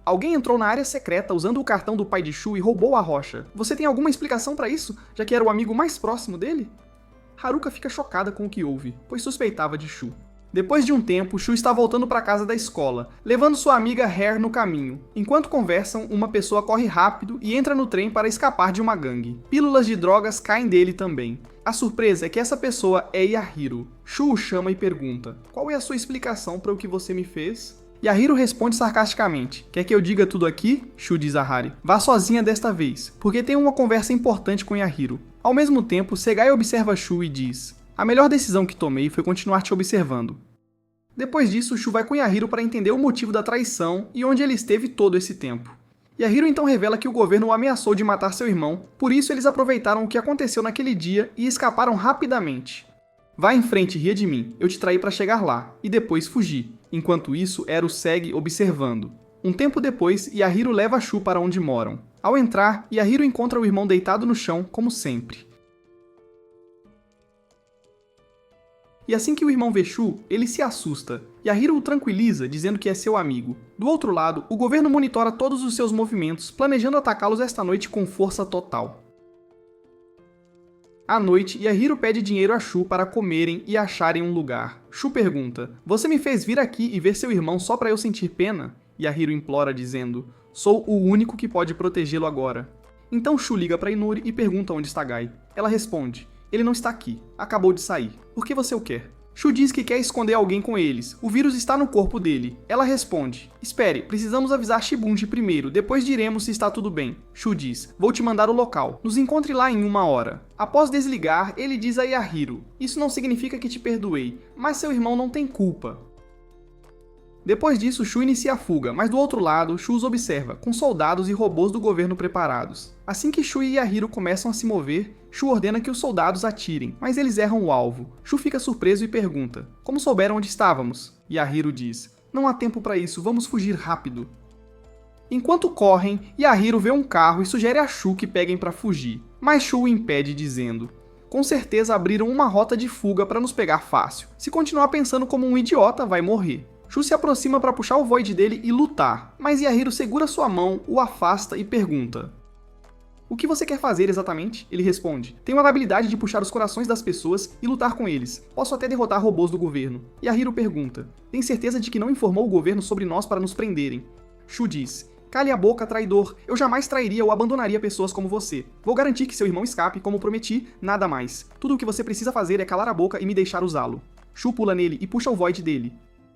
Speaker 1: alguém entrou na área secreta usando o cartão do pai de Shu e roubou a rocha. Você tem alguma explicação para isso, já que era o amigo mais próximo dele? Haruka fica chocada com o que ouve, pois suspeitava de Shu. Depois de um tempo, Shu está voltando para casa da escola, levando sua amiga Hair no caminho. Enquanto conversam, uma pessoa corre rápido e entra no trem para escapar de uma gangue. Pílulas de drogas caem dele também. A surpresa é que essa pessoa é Yahiro. Shu o chama e pergunta, qual é a sua explicação para o que você me fez? Yahiro responde sarcasticamente, quer que eu diga tudo aqui? Shu diz a Hari. Vá sozinha desta vez, porque tenho uma conversa importante com Yahiro. Ao mesmo tempo, Segai observa Shu e diz, a melhor decisão que tomei foi continuar te observando. Depois disso, Shu vai com Yahiro para entender o motivo da traição e onde ele esteve todo esse tempo. Yahiro então revela que o governo o ameaçou de matar seu irmão, por isso eles aproveitaram o que aconteceu naquele dia e escaparam rapidamente. Vá em frente e ria de mim, eu te traí para chegar lá, e depois fugi. Enquanto isso, Ero segue observando. Um tempo depois, Yahiro leva Shu para onde moram. Ao entrar, Yahiro encontra o irmão deitado no chão, como sempre. E assim que o irmão vê Shu, ele se assusta. Yahiro o tranquiliza, dizendo que é seu amigo. Do outro lado, o governo monitora todos os seus movimentos, planejando atacá-los esta noite com força total. À noite, Yahiro pede dinheiro a Shu para comerem e acharem um lugar. Shu pergunta, você me fez vir aqui e ver seu irmão só para eu sentir pena? Yahiro implora dizendo, sou o único que pode protegê-lo agora. Então Shu liga para Inori e pergunta onde está Guy. Ela responde, ele não está aqui, acabou de sair. Por que você o quer? Shu diz que quer esconder alguém com eles. O vírus está no corpo dele. Ela responde, espere, precisamos avisar Shibunji primeiro, depois diremos se está tudo bem. Shu diz, vou te mandar o local. Nos encontre lá em 1 hora. Após desligar, ele diz a Yahiro, isso não significa que te perdoei, mas seu irmão não tem culpa. Depois disso, Shu inicia a fuga, mas do outro lado, Shu os observa, com soldados e robôs do governo preparados. Assim que Shu e Yahiro começam a se mover, Shu ordena que os soldados atirem, mas eles erram o alvo. Shu fica surpreso e pergunta, como souberam onde estávamos? Yahiro diz, não há tempo para isso, vamos fugir rápido. Enquanto correm, Yahiro vê um carro e sugere a Shu que peguem para fugir, mas Shu o impede dizendo, com certeza abriram uma rota de fuga para nos pegar fácil. Se continuar pensando como um idiota, vai morrer. Shu se aproxima para puxar o Void dele e lutar, mas Yahiro segura sua mão, o afasta e pergunta, o que você quer fazer exatamente? Ele responde, tenho a habilidade de puxar os corações das pessoas e lutar com eles. Posso até derrotar robôs do governo. Yahiro pergunta, tem certeza de que não informou o governo sobre nós para nos prenderem? Shu diz, cale a boca, traidor. Eu jamais trairia ou abandonaria pessoas como você. Vou garantir que seu irmão escape, como prometi, nada mais. Tudo o que você precisa fazer é calar a boca e me deixar usá-lo. Shu pula nele e puxa o Void dele.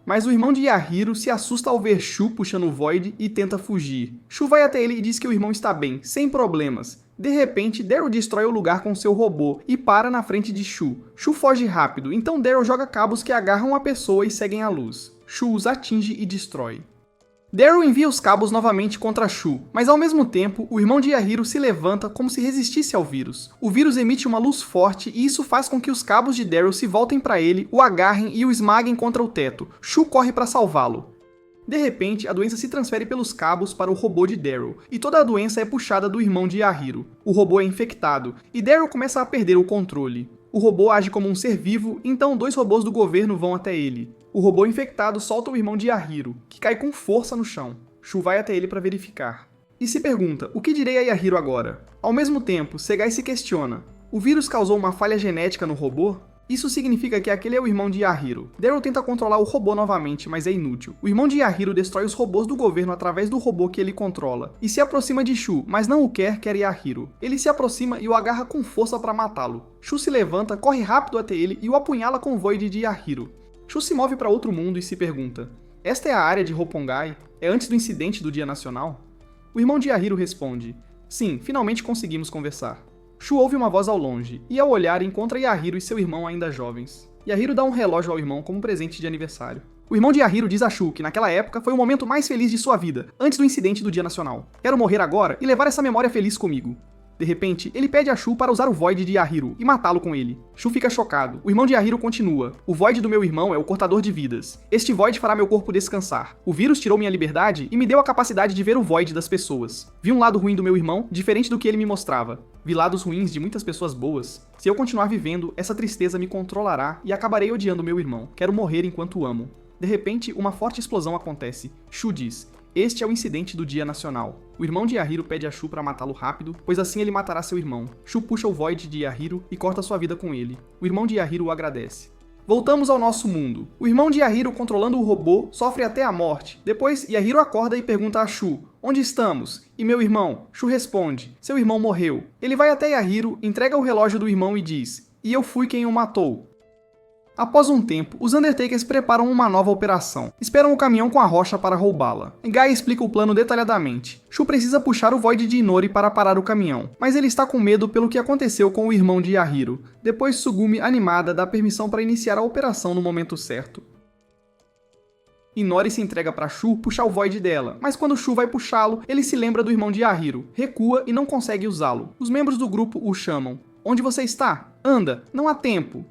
Speaker 1: Mas o irmão de Yahiro se assusta ao ver Shu puxando o Void e tenta fugir. Shu vai até ele e diz que o irmão está bem, sem problemas. De repente, Daryl destrói o lugar com seu robô e para na frente de Shu. Shu foge rápido, então Daryl joga cabos que agarram a pessoa e seguem a luz. Shu os atinge e destrói. Daryl envia os cabos novamente contra Shu, mas ao mesmo tempo, o irmão de Yahiro se levanta como se resistisse ao vírus. O vírus emite uma luz forte e isso faz com que os cabos de Daryl se voltem para ele, o agarrem e o esmaguem contra o teto. Shu corre para salvá-lo. De repente, a doença se transfere pelos cabos para o robô de Daryl, e toda a doença é puxada do irmão de Yahiro. O robô é infectado, e Daryl começa a perder o controle. O robô age como um ser vivo, então 2 robôs do governo vão até ele. O robô infectado solta o irmão de Yahiro, que cai com força no chão. Shu vai até ele para verificar. E se pergunta, o que direi a Yahiro agora? Ao mesmo tempo, Segai se questiona, o vírus causou uma falha genética no robô? Isso significa que aquele é o irmão de Yahiro. Daryl tenta controlar o robô novamente, mas é inútil. O irmão de Yahiro destrói os robôs do governo através do robô que ele controla, e se aproxima de Shu, mas não o quer Yahiro. Ele se aproxima e o agarra com força para matá-lo. Shu se levanta, corre rápido até ele e o apunhala com o Void de Yahiro. Shu se move para outro mundo e se pergunta, esta é a área de Roppongai? É antes do incidente do Dia Nacional? O irmão de Yahiro responde, sim, finalmente conseguimos conversar. Shu ouve uma voz ao longe, e ao olhar encontra Yahiro e seu irmão ainda jovens. Yahiro dá um relógio ao irmão como presente de aniversário. O irmão de Yahiro diz a Shu que naquela época foi o momento mais feliz de sua vida, antes do incidente do Dia Nacional. Quero morrer agora e levar essa memória feliz comigo. De repente, ele pede a Shu para usar o Void de Yahiro e matá-lo com ele. Shu fica chocado. O irmão de Yahiro continua. O Void do meu irmão é o cortador de vidas. Este Void fará meu corpo descansar. O vírus tirou minha liberdade e me deu a capacidade de ver o Void das pessoas. Vi um lado ruim do meu irmão, diferente do que ele me mostrava. Vi lados ruins de muitas pessoas boas. Se eu continuar vivendo, essa tristeza me controlará e acabarei odiando meu irmão. Quero morrer enquanto o amo. De repente, uma forte explosão acontece. Shu diz: este é o incidente do Dia Nacional. O irmão de Yahiro pede a Shu para matá-lo rápido, pois assim ele matará seu irmão. Shu puxa o Void de Yahiro e corta sua vida com ele. O irmão de Yahiro o agradece. Voltamos ao nosso mundo. O irmão de Yahiro, controlando o robô, sofre até a morte. Depois, Yahiro acorda e pergunta a Shu: onde estamos? E meu irmão? Shu responde: seu irmão morreu. Ele vai até Yahiro, entrega o relógio do irmão e diz: e eu fui quem o matou. Após um tempo, os Undertakers preparam uma nova operação. Esperam o caminhão com a rocha para roubá-la. Guy explica o plano detalhadamente. Shu precisa puxar o Void de Inori para parar o caminhão, mas ele está com medo pelo que aconteceu com o irmão de Yahiro. Depois, Tsugumi, animada, dá permissão para iniciar a operação no momento certo. Inori se entrega para Shu puxar o Void dela, mas quando Shu vai puxá-lo, ele se lembra do irmão de Yahiro, recua e não consegue usá-lo. Os membros do grupo o chamam. Onde você está? Anda, não há tempo.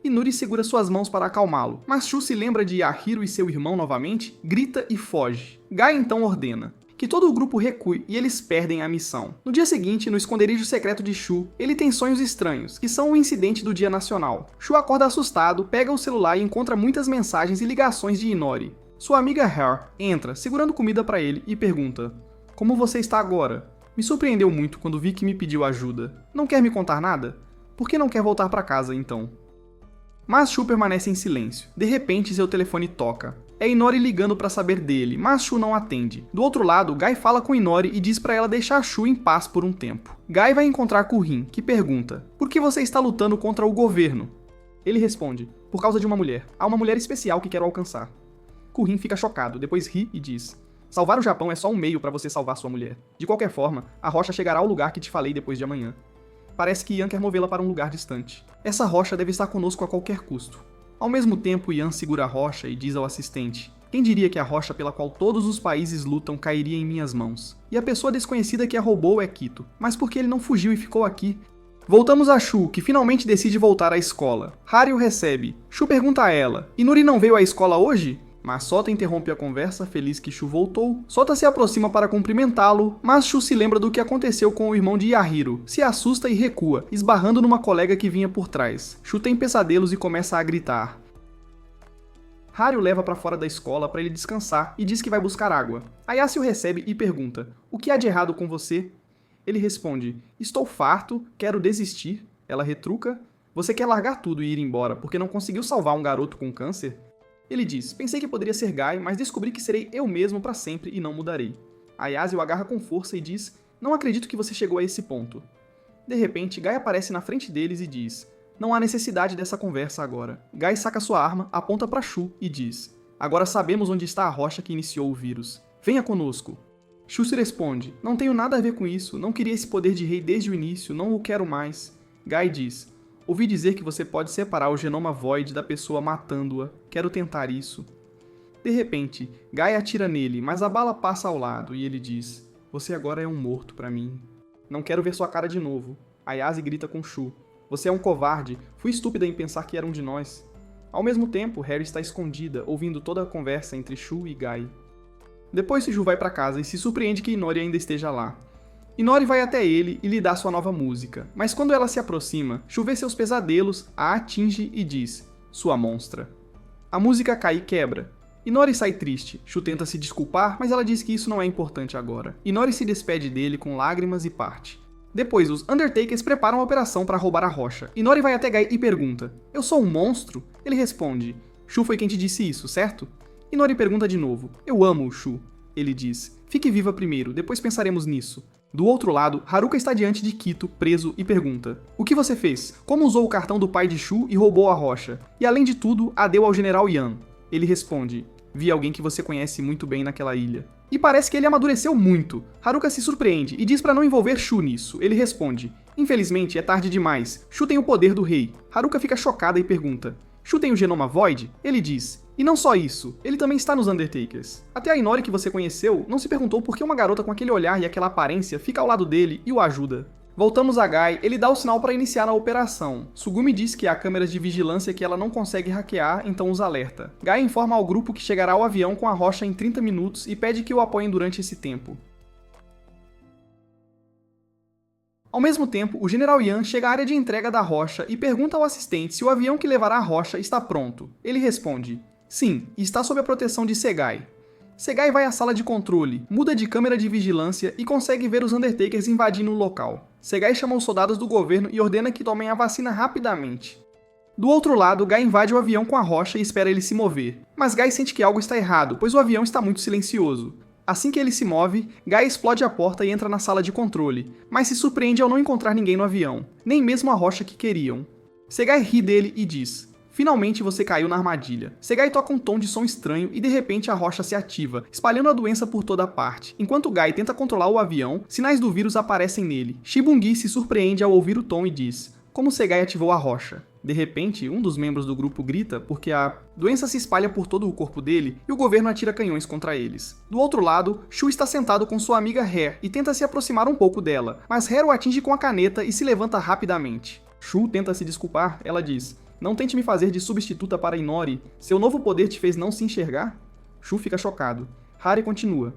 Speaker 1: Inori segura suas mãos para acalmá-lo, mas Shu se lembra de Yahiro e seu irmão novamente, grita e foge. Guy então ordena que todo o grupo recue e eles perdem a missão. No dia seguinte, no esconderijo secreto de Shu, ele tem sonhos estranhos, que são o incidente do Dia Nacional. Shu acorda assustado, pega o celular e encontra muitas mensagens e ligações de Inori. Sua amiga Hair entra, segurando comida para ele, e pergunta: como você está agora? Me surpreendeu muito quando vi que me pediu ajuda. Não quer me contar nada? Por que não quer voltar para casa, então? Mas Shu permanece em silêncio. De repente, seu telefone toca. É Inori ligando para saber dele, mas Shu não atende. Do outro lado, Guy fala com Inori e diz para ela deixar Shu em paz por um tempo. Guy vai encontrar Kurin, que pergunta: por que você está lutando contra o governo? Ele responde: por causa de uma mulher. Há uma mulher especial que quero alcançar. Kurin fica chocado, depois ri e diz: salvar o Japão é só um meio para você salvar sua mulher. De qualquer forma, a rocha chegará ao lugar que te falei depois de amanhã. Parece que Yan quer movê-la para um lugar distante. Essa rocha deve estar conosco a qualquer custo. Ao mesmo tempo, Yan segura a rocha e diz ao assistente: quem diria que a rocha pela qual todos os países lutam cairia em minhas mãos? E a pessoa desconhecida que a roubou é Kito. Mas por que ele não fugiu e ficou aqui? Voltamos a Shu, que finalmente decide voltar à escola. Hari o recebe. Shu pergunta a ela: Inori não veio à escola hoje? Mas Sota interrompe a conversa, feliz que Shu voltou. Sota se aproxima para cumprimentá-lo, mas Shu se lembra do que aconteceu com o irmão de Yahiro, se assusta e recua, esbarrando numa colega que vinha por trás. Shu tem pesadelos e começa a gritar. Hari o leva para fora da escola para ele descansar e diz que vai buscar água. Ayase o recebe e pergunta: o que há de errado com você? Ele responde: estou farto, quero desistir. Ela retruca: você quer largar tudo e ir embora porque não conseguiu salvar um garoto com câncer? Ele diz: pensei que poderia ser Guy, mas descobri que serei eu mesmo para sempre e não mudarei. Ayase o agarra com força e diz: não acredito que você chegou a esse ponto. De repente, Guy aparece na frente deles e diz: não há necessidade dessa conversa agora. Guy saca sua arma, aponta para Shu e diz: agora sabemos onde está a rocha que iniciou o vírus. Venha conosco. Shu se responde: não tenho nada a ver com isso, não queria esse poder de rei desde o início, não o quero mais. Guy diz: ouvi dizer que você pode separar o genoma Void da pessoa matando-a. Quero tentar isso. De repente, Guy atira nele, mas a bala passa ao lado e ele diz: você agora é um morto pra mim. Não quero ver sua cara de novo. Ayase grita com Shu: você é um covarde, fui estúpida em pensar que era um de nós. Ao mesmo tempo, Harry está escondida, ouvindo toda a conversa entre Shu e Guy. Depois Shu vai pra casa e se surpreende que Inori ainda esteja lá. Inori vai até ele e lhe dá sua nova música, mas quando ela se aproxima, Shu vê seus pesadelos, a atinge e diz: sua monstra. A música cai e quebra. Inori sai triste. Shu tenta se desculpar, mas ela diz que isso não é importante agora. Inori se despede dele com lágrimas e parte. Depois, os Undertakers preparam a operação para roubar a rocha. Inori vai até Guy e pergunta: eu sou um monstro? Ele responde: Shu foi quem te disse isso, certo? Inori pergunta de novo: eu amo o Shu. Ele diz: fique viva primeiro, depois pensaremos nisso. Do outro lado, Haruka está diante de Kito, preso, e pergunta: o que você fez? Como usou o cartão do pai de Shu e roubou a rocha? E além de tudo, a deu ao general Yan. Ele responde: vi alguém que você conhece muito bem naquela ilha. E parece que ele amadureceu muito. Haruka se surpreende e diz para não envolver Shu nisso. Ele responde: Infelizmente, é tarde demais. Shu tem o poder do rei. Haruka fica chocada e pergunta: Shu tem o genoma Void? Ele diz: e não só isso, ele também está nos Undertakers. Até a Inori que você conheceu não se perguntou por que uma garota com aquele olhar e aquela aparência fica ao lado dele e o ajuda. Voltamos a Gai, ele dá o sinal para iniciar a operação. Sugumi diz que há câmeras de vigilância que ela não consegue hackear, então os alerta. Gai informa ao grupo que chegará ao avião com a rocha em 30 minutos e pede que o apoiem durante esse tempo. Ao mesmo tempo, o General Yan chega à área de entrega da rocha e pergunta ao assistente se o avião que levará a rocha está pronto. Ele responde: sim, e está sob a proteção de Segai. Segai vai à sala de controle, muda de câmera de vigilância e consegue ver os Undertakers invadindo o local. Segai chama os soldados do governo e ordena que tomem a vacina rapidamente. Do outro lado, Gai invade o avião com a rocha e espera ele se mover. Mas Gai sente que algo está errado, pois o avião está muito silencioso. Assim que ele se move, Gai explode a porta e entra na sala de controle, mas se surpreende ao não encontrar ninguém no avião, nem mesmo a rocha que queriam. Segai ri dele e diz: finalmente você caiu na armadilha. Segai toca um tom de som estranho e de repente a rocha se ativa, espalhando a doença por toda parte. Enquanto Gai tenta controlar o avião, sinais do vírus aparecem nele. Shibungi se surpreende ao ouvir o tom e diz: como Segai ativou a rocha? De repente, um dos membros do grupo grita porque a doença se espalha por todo o corpo dele e o governo atira canhões contra eles. Do outro lado, Shu está sentado com sua amiga Hair e tenta se aproximar um pouco dela, mas Hair o atinge com a caneta e se levanta rapidamente. Shu tenta se desculpar, ela diz: não tente me fazer de substituta para Inori, seu novo poder te fez não se enxergar? Shu fica chocado. Hari continua: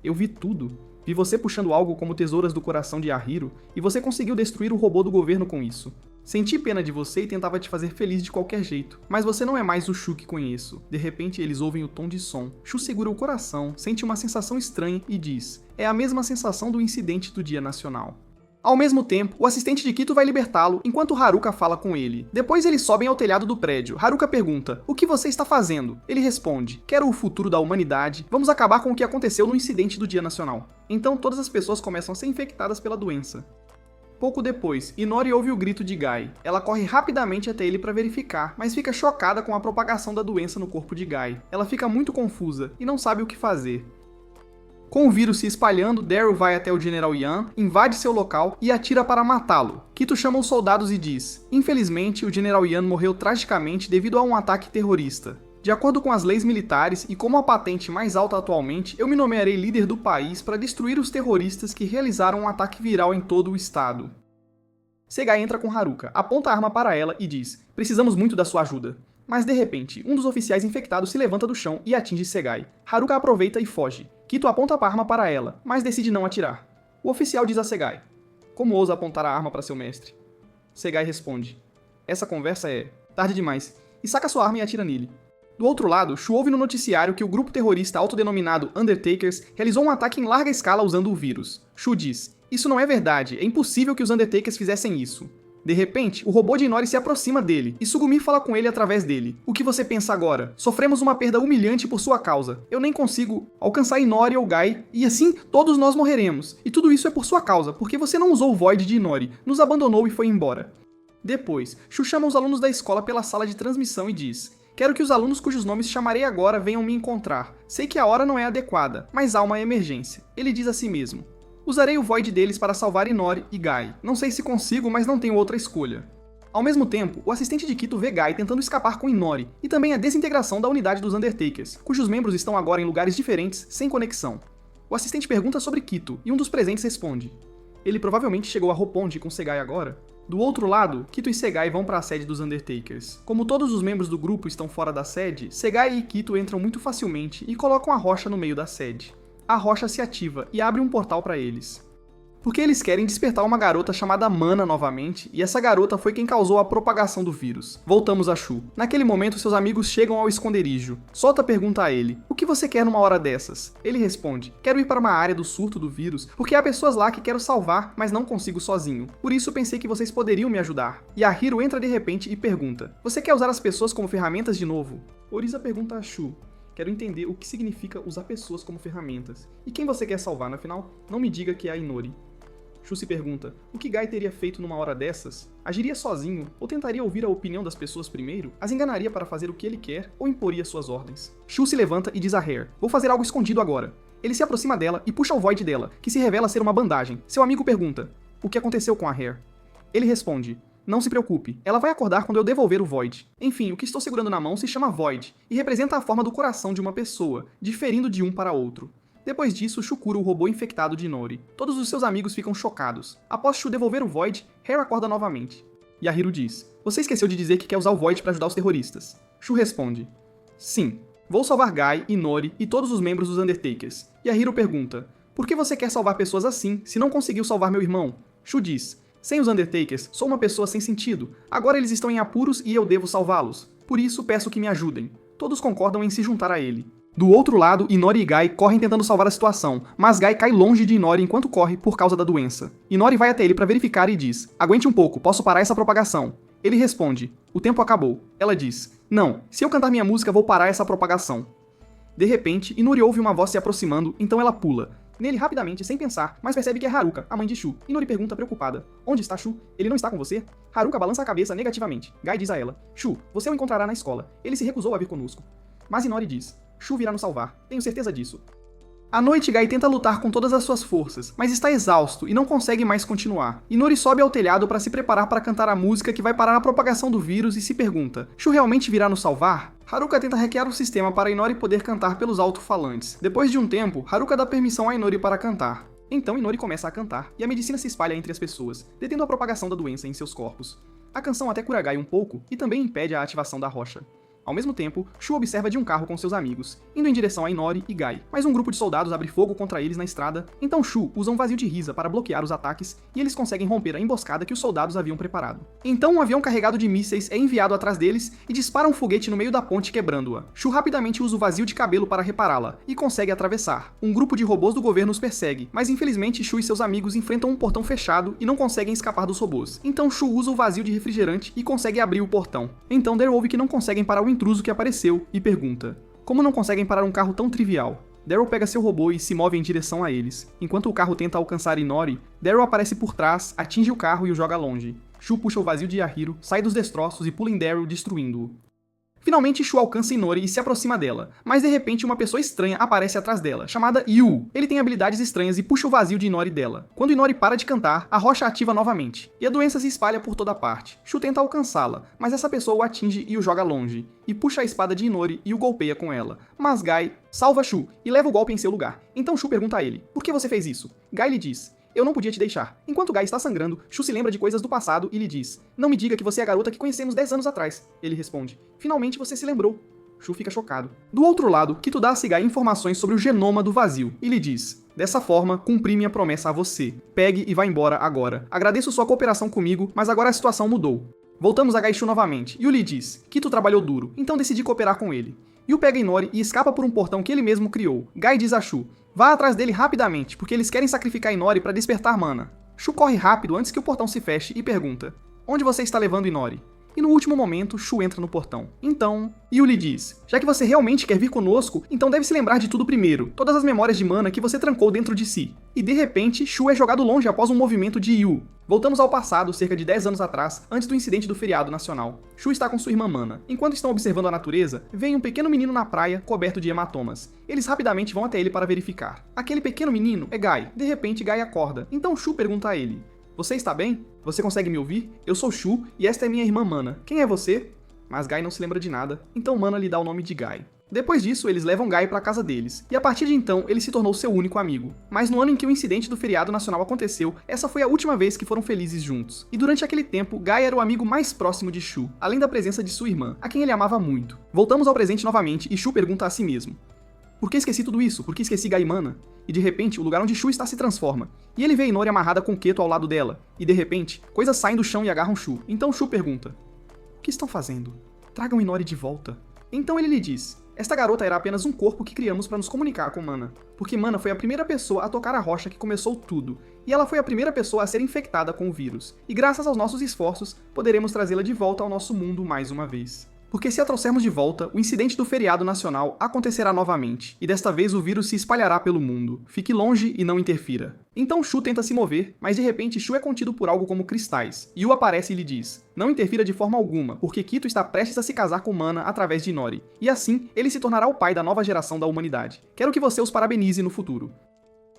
Speaker 1: eu vi tudo. Vi você puxando algo como tesouras do coração de Ahiro, e você conseguiu destruir o robô do governo com isso. Senti pena de você e tentava te fazer feliz de qualquer jeito, mas você não é mais o Shu que conheço. De repente eles ouvem o tom de som. Shu segura o coração, sente uma sensação estranha e diz: é a mesma sensação do incidente do Dia Nacional. Ao mesmo tempo, o assistente de Kito vai libertá-lo enquanto Haruka fala com ele. Depois eles sobem ao telhado do prédio. Haruka pergunta: o que você está fazendo? Ele responde: quero o futuro da humanidade, vamos acabar com o que aconteceu no incidente do Dia Nacional. Então todas as pessoas começam a ser infectadas pela doença. Pouco depois, Inori ouve o grito de Gai. Ela corre rapidamente até ele para verificar, mas fica chocada com a propagação da doença no corpo de Gai. Ela fica muito confusa e não sabe o que fazer. Com o vírus se espalhando, Daryl vai até o General Yan, invade seu local e atira para matá-lo. Kito chama os soldados e diz: infelizmente, o General Yan morreu tragicamente devido a um ataque terrorista. De acordo com as leis militares e como a patente mais alta atualmente, eu me nomearei líder do país para destruir os terroristas que realizaram um ataque viral em todo o estado. Segai entra com Haruka, aponta a arma para ela e diz: precisamos muito da sua ajuda. Mas de repente, um dos oficiais infectados se levanta do chão e atinge Segai. Haruka aproveita e foge. Kito aponta a arma para ela, mas decide não atirar. O oficial diz a Segai: como ousa apontar a arma para seu mestre? Segai responde: essa conversa é tarde demais, e saca sua arma e atira nele. Do outro lado, Shu ouve no noticiário que o grupo terrorista autodenominado Undertakers realizou um ataque em larga escala usando o vírus. Shu diz: isso não é verdade, é impossível que os Undertakers fizessem isso. De repente, o robô de Inori se aproxima dele, e Sugumi fala com ele através dele. O que você pensa agora? Sofremos uma perda humilhante por sua causa. Eu nem consigo alcançar Inori ou Gai, e assim todos nós morreremos. E tudo isso é por sua causa, porque você não usou o Void de Inori, nos abandonou e foi embora. Depois, Shu chama os alunos da escola pela sala de transmissão e diz: quero que os alunos cujos nomes chamarei agora venham me encontrar. Sei que a hora não é adequada, mas há uma emergência. Ele diz a si mesmo: usarei o Void deles para salvar Inori e Gai. Não sei se consigo, mas não tenho outra escolha. Ao mesmo tempo, o assistente de Kito vê Gai tentando escapar com Inori, e também a desintegração da unidade dos Undertakers, cujos membros estão agora em lugares diferentes, sem conexão. O assistente pergunta sobre Kito, e um dos presentes responde: ele provavelmente chegou a Roppongi com Segai agora. Do outro lado, Kito e Segai vão para a sede dos Undertakers. Como todos os membros do grupo estão fora da sede, Segai e Kito entram muito facilmente e colocam a rocha no meio da sede. A rocha se ativa e abre um portal para eles. Porque eles querem despertar uma garota chamada Mana novamente, e essa garota foi quem causou a propagação do vírus. Voltamos a Shu. Naquele momento, seus amigos chegam ao esconderijo. Sota pergunta a ele: o que você quer numa hora dessas? Ele responde: quero ir para uma área do surto do vírus, porque há pessoas lá que quero salvar, mas não consigo sozinho. Por isso pensei que vocês poderiam me ajudar. E a Hiro entra de repente e pergunta: você quer usar as pessoas como ferramentas de novo? Oriza pergunta a Shu: quero entender o que significa usar pessoas como ferramentas. E quem você quer salvar, afinal? Não me diga que é a Inori. Shu se pergunta: o que Gai teria feito numa hora dessas? Agiria sozinho? Ou tentaria ouvir a opinião das pessoas primeiro? As enganaria para fazer o que ele quer? Ou imporia suas ordens? Shu se levanta e diz a Hair: vou fazer algo escondido agora. Ele se aproxima dela e puxa o Void dela, que se revela ser uma bandagem. Seu amigo pergunta: o que aconteceu com a Hair? Ele responde: não se preocupe, ela vai acordar quando eu devolver o Void. Enfim, o que estou segurando na mão se chama Void, e representa a forma do coração de uma pessoa, diferindo de um para outro. Depois disso, Shu cura o robô infectado de Inori. Todos os seus amigos ficam chocados. Após Shu devolver o Void, Hair acorda novamente. Yahiro diz: você esqueceu de dizer que quer usar o Void para ajudar os terroristas. Shu responde: sim, vou salvar Guy, Inori e todos os membros dos Undertakers. Yahiro pergunta: por que você quer salvar pessoas assim, se não conseguiu salvar meu irmão? Shu diz: sem os Undertakers, sou uma pessoa sem sentido. Agora eles estão em apuros e eu devo salvá-los. Por isso, peço que me ajudem. Todos concordam em se juntar a ele. Do outro lado, Inori e Guy correm tentando salvar a situação, mas Guy cai longe de Inori enquanto corre por causa da doença. Inori vai até ele para verificar e diz: aguente um pouco, posso parar essa propagação. Ele responde: o tempo acabou. Ela diz: não, se eu cantar minha música vou parar essa propagação. De repente, Inori ouve uma voz se aproximando, então ela pula nele rapidamente, sem pensar, mas percebe que é Haruka, a mãe de Shu. Inori pergunta preocupada: onde está Shu? Ele não está com você? Haruka balança a cabeça negativamente. Guy diz a ela: Shu, você o encontrará na escola. Ele se recusou a vir conosco. Mas Inori diz: Shu virá nos salvar, tenho certeza disso. À noite, Guy tenta lutar com todas as suas forças, mas está exausto e não consegue mais continuar. Inori sobe ao telhado para se preparar para cantar a música que vai parar a propagação do vírus e se pergunta: Shu realmente virá nos salvar? Haruka tenta hackear o sistema para Inori poder cantar pelos alto-falantes. Depois de um tempo, Haruka dá permissão a Inori para cantar. Então Inori começa a cantar, e a medicina se espalha entre as pessoas, detendo a propagação da doença em seus corpos. A canção até cura Guy um pouco, e também impede a ativação da rocha. Ao mesmo tempo, Shu observa de um carro com seus amigos, indo em direção a Inori e Guy, mas um grupo de soldados abre fogo contra eles na estrada, então Shu usa um vazio de risa para bloquear os ataques e eles conseguem romper a emboscada que os soldados haviam preparado. Então um avião carregado de mísseis é enviado atrás deles e dispara um foguete no meio da ponte quebrando-a. Shu rapidamente usa o vazio de cabelo para repará-la e consegue atravessar. Um grupo de robôs do governo os persegue, mas infelizmente Shu e seus amigos enfrentam um portão fechado e não conseguem escapar dos robôs. Então Shu usa o vazio de refrigerante e consegue abrir o portão. Então Daryl ouve que não conseguem parar o intruso que apareceu e pergunta: como não conseguem parar um carro tão trivial? Daryl pega seu robô e se move em direção a eles. Enquanto o carro tenta alcançar Inori, Daryl aparece por trás, atinge o carro e o joga longe. Shu puxa o vazio de Yahiro, sai dos destroços e pula em Daryl, destruindo-o. Finalmente, Shu alcança Inori e se aproxima dela, mas de repente uma pessoa estranha aparece atrás dela, chamada Yu. Ele tem habilidades estranhas e puxa o vazio de Inori dela. Quando Inori para de cantar, a rocha ativa novamente, e a doença se espalha por toda parte. Shu tenta alcançá-la, mas essa pessoa o atinge e o joga longe, e puxa a espada de Inori e o golpeia com ela. Mas Guy salva Shu e leva o golpe em seu lugar. Então Shu pergunta a ele: por que você fez isso? Guy lhe diz: eu não podia te deixar. Enquanto Guy está sangrando, Shu se lembra de coisas do passado e lhe diz: não me diga que você é a garota que conhecemos 10 anos atrás. Ele responde: finalmente você se lembrou. Shu fica chocado. Do outro lado, Kito dá a Guy informações sobre o genoma do vazio e lhe diz: dessa forma, cumpri minha promessa a você. Pegue e vá embora agora. Agradeço sua cooperação comigo, mas agora a situação mudou. Voltamos a Gaishu novamente, e o Lee diz: Kito trabalhou duro, então decidi cooperar com ele. Yu pega Inori e escapa por um portão que ele mesmo criou. Guy diz a Shu: vá atrás dele rapidamente, porque eles querem sacrificar Inori para despertar mana. Shu corre rápido antes que o portão se feche e pergunta: onde você está levando Inori? E no último momento, Shu entra no portão. Então, Yu lhe diz: já que você realmente quer vir conosco, então deve se lembrar de tudo primeiro, todas as memórias de mana que você trancou dentro de si. E de repente, Shu é jogado longe após um movimento de Yu. Voltamos ao passado, cerca de 10 anos atrás, antes do incidente do feriado nacional. Shu está com sua irmã Mana. Enquanto estão observando a natureza, vem um pequeno menino na praia, coberto de hematomas. Eles rapidamente vão até ele para verificar. Aquele pequeno menino é Guy. De repente, Guy acorda. Então Shu pergunta a ele: você está bem? Você consegue me ouvir? Eu sou Shu e esta é minha irmã Mana. Quem é você? Mas Guy não se lembra de nada, então Mana lhe dá o nome de Guy. Depois disso, eles levam Guy para a casa deles, e a partir de então, ele se tornou seu único amigo. Mas no ano em que o incidente do feriado nacional aconteceu, essa foi a última vez que foram felizes juntos. E durante aquele tempo, Guy era o amigo mais próximo de Shu, além da presença de sua irmã, a quem ele amava muito. Voltamos ao presente novamente, e Shu pergunta a si mesmo: por que esqueci tudo isso? Por que esqueci Guy e Mana? E de repente, o lugar onde Shu está se transforma. E ele vê Inori amarrada com Keto ao lado dela. E de repente, coisas saem do chão e agarram Shu. Então Shu pergunta: o que estão fazendo? Tragam Inori de volta. Então ele lhe diz: esta garota era apenas um corpo que criamos para nos comunicar com Mana. Porque Mana foi a primeira pessoa a tocar a rocha que começou tudo. E ela foi a primeira pessoa a ser infectada com o vírus. E graças aos nossos esforços, poderemos trazê-la de volta ao nosso mundo mais uma vez. Porque se a trouxermos de volta, o incidente do feriado nacional acontecerá novamente, e desta vez o vírus se espalhará pelo mundo. Fique longe e não interfira. Então Shu tenta se mover, mas de repente Shu é contido por algo como cristais. Yu aparece e lhe diz: não interfira de forma alguma, porque Kito está prestes a se casar com Mana através de Inori. E assim, ele se tornará o pai da nova geração da humanidade. Quero que você os parabenize no futuro.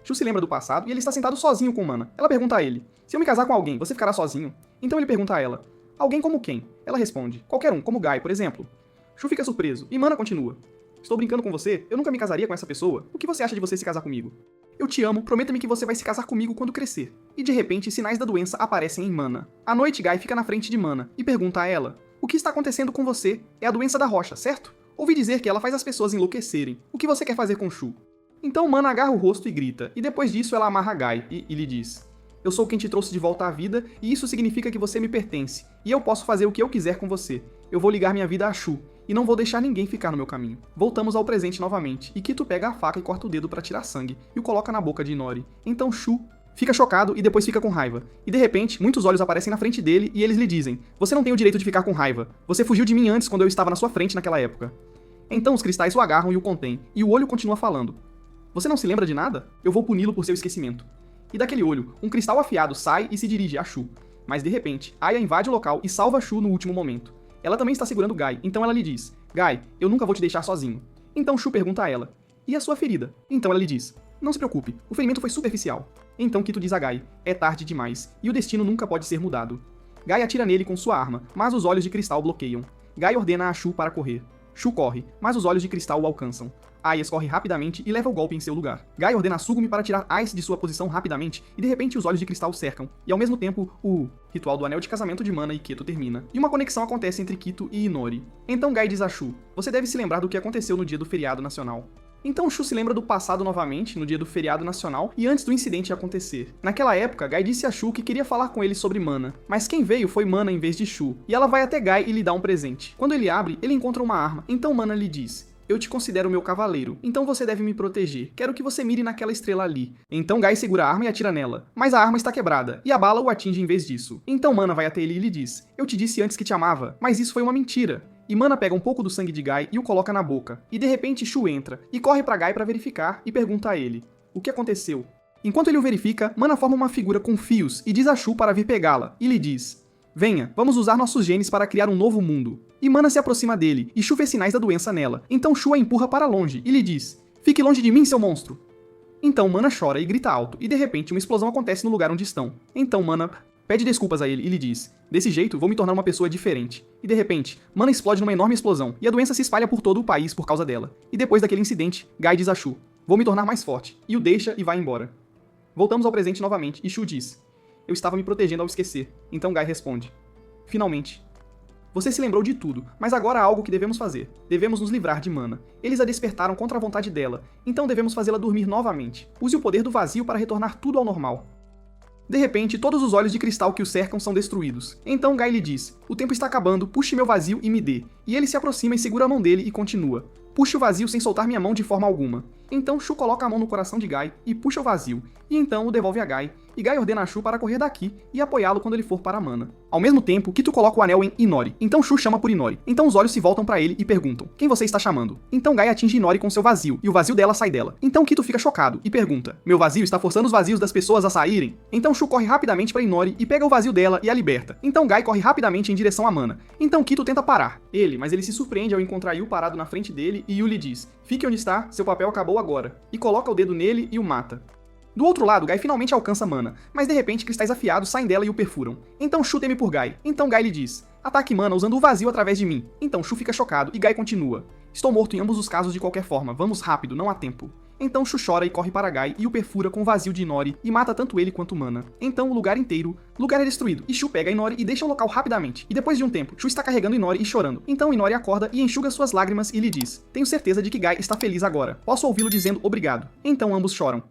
Speaker 1: Shu se lembra do passado e ele está sentado sozinho com Mana. Ela pergunta a ele: se eu me casar com alguém, você ficará sozinho? Então ele pergunta a ela: alguém como quem? Ela responde: qualquer um, como Guy, por exemplo. Shu fica surpreso e Mana continua: estou brincando com você? Eu nunca me casaria com essa pessoa. O que você acha de você se casar comigo? Eu te amo, prometa-me que você vai se casar comigo quando crescer. E de repente, sinais da doença aparecem em Mana. À noite, Guy fica na frente de Mana e pergunta a ela: o que está acontecendo com você? É a doença da rocha, certo? Ouvi dizer que ela faz as pessoas enlouquecerem. O que você quer fazer com Shu? Então Mana agarra o rosto e grita, e depois disso ela amarra Guy e lhe diz: eu sou quem te trouxe de volta à vida, e isso significa que você me pertence, e eu posso fazer o que eu quiser com você. Eu vou ligar minha vida a Shu, e não vou deixar ninguém ficar no meu caminho. Voltamos ao presente novamente, e Kito pega a faca e corta o dedo para tirar sangue, e o coloca na boca de Inori. Então Shu fica chocado e depois fica com raiva. E de repente, muitos olhos aparecem na frente dele e eles lhe dizem: você não tem o direito de ficar com raiva. Você fugiu de mim antes quando eu estava na sua frente naquela época. Então os cristais o agarram e o contêm, e o olho continua falando: você não se lembra de nada? Eu vou puni-lo por seu esquecimento. E daquele olho, um cristal afiado sai e se dirige a Shu. Mas de repente, Aya invade o local e salva Shu no último momento. Ela também está segurando Guy, então ela lhe diz: Guy, eu nunca vou te deixar sozinho. Então Shu pergunta a ela: e a sua ferida? Então ela lhe diz: não se preocupe, o ferimento foi superficial. Então Kito diz a Guy: é tarde demais, e o destino nunca pode ser mudado. Guy atira nele com sua arma, mas os olhos de cristal bloqueiam. Guy ordena a Shu para correr. Shu corre, mas os olhos de cristal o alcançam. Aias corre rapidamente e leva o golpe em seu lugar. Guy ordena a Tsugumi para tirar Ice de sua posição rapidamente, e de repente os olhos de cristal o cercam, e ao mesmo tempo, o ritual do anel de casamento de Mana e Kito termina, e uma conexão acontece entre Kito e Inori. Então Guy diz a Shu: você deve se lembrar do que aconteceu no dia do feriado nacional. Então Shu se lembra do passado novamente, no dia do feriado nacional, e antes do incidente acontecer. Naquela época, Guy disse a Shu que queria falar com ele sobre Mana, mas quem veio foi Mana em vez de Shu, e ela vai até Guy e lhe dá um presente. Quando ele abre, ele encontra uma arma, então Mana lhe diz: eu te considero meu cavaleiro, então você deve me proteger. Quero que você mire naquela estrela ali. Então Guy segura a arma e atira nela, mas a arma está quebrada, e a bala o atinge em vez disso. Então Mana vai até ele e lhe diz: eu te disse antes que te amava, mas isso foi uma mentira. E Mana pega um pouco do sangue de Guy e o coloca na boca. E de repente Shu entra, e corre pra Guy pra verificar, e pergunta a ele: o que aconteceu? Enquanto ele o verifica, Mana forma uma figura com fios, e diz a Shu para vir pegá-la, e lhe diz: venha, vamos usar nossos genes para criar um novo mundo. E Mana se aproxima dele, e Shu vê sinais da doença nela, então Shu a empurra para longe, e lhe diz: fique longe de mim, seu monstro! Então Mana chora e grita alto, e de repente uma explosão acontece no lugar onde estão. Então Mana pede desculpas a ele e lhe diz: desse jeito, vou me tornar uma pessoa diferente. E de repente, Mana explode numa enorme explosão, e a doença se espalha por todo o país por causa dela. E depois daquele incidente, Guy diz a Shu: vou me tornar mais forte, e o deixa e vai embora. Voltamos ao presente novamente, e Shu diz: eu estava me protegendo ao esquecer. Então Guy responde: finalmente. Você se lembrou de tudo, mas agora há algo que devemos fazer. Devemos nos livrar de Mana. Eles a despertaram contra a vontade dela, então devemos fazê-la dormir novamente. Use o poder do vazio para retornar tudo ao normal. De repente, todos os olhos de cristal que o cercam são destruídos. Então Guy lhe diz: o tempo está acabando, puxe meu vazio e me dê. E ele se aproxima e segura a mão dele e continua: puxe o vazio sem soltar minha mão de forma alguma. Então Shu coloca a mão no coração de Guy e puxa o vazio, e então o devolve a Guy, e Guy ordena a Shu para correr daqui e apoiá-lo quando ele for para Mana. Ao mesmo tempo, Kito coloca o anel em Inori, então Shu chama por Inori. Então os olhos se voltam para ele e perguntam: quem você está chamando? Então Guy atinge Inori com seu vazio, e o vazio dela sai dela. Então Kito fica chocado e pergunta: meu vazio está forçando os vazios das pessoas a saírem? Então Shu corre rapidamente para Inori e pega o vazio dela e a liberta. Então Guy corre rapidamente em direção a Mana. Então Kito tenta parar mas ele se surpreende ao encontrar Yu parado na frente dele e Yu lhe diz: fique onde está, seu papel acabou agora. E coloca o dedo nele e o mata. Do outro lado, Guy finalmente alcança Mana, mas de repente cristais afiados saem dela e o perfuram. Então Shu teme por Guy. Então Guy lhe diz: ataque Mana usando o vazio através de mim. Então Shu fica chocado e Guy continua: estou morto em ambos os casos de qualquer forma, vamos rápido, não há tempo. Então Shu chora e corre para Guy e o perfura com o vazio de Inori e mata tanto ele quanto Mana. Então o lugar é destruído e Shu pega Inori e deixa o local rapidamente. E depois de um tempo, Shu está carregando Inori e chorando. Então Inori acorda e enxuga suas lágrimas e lhe diz: tenho certeza de que Guy está feliz agora. Posso ouvi-lo dizendo obrigado. Então ambos choram.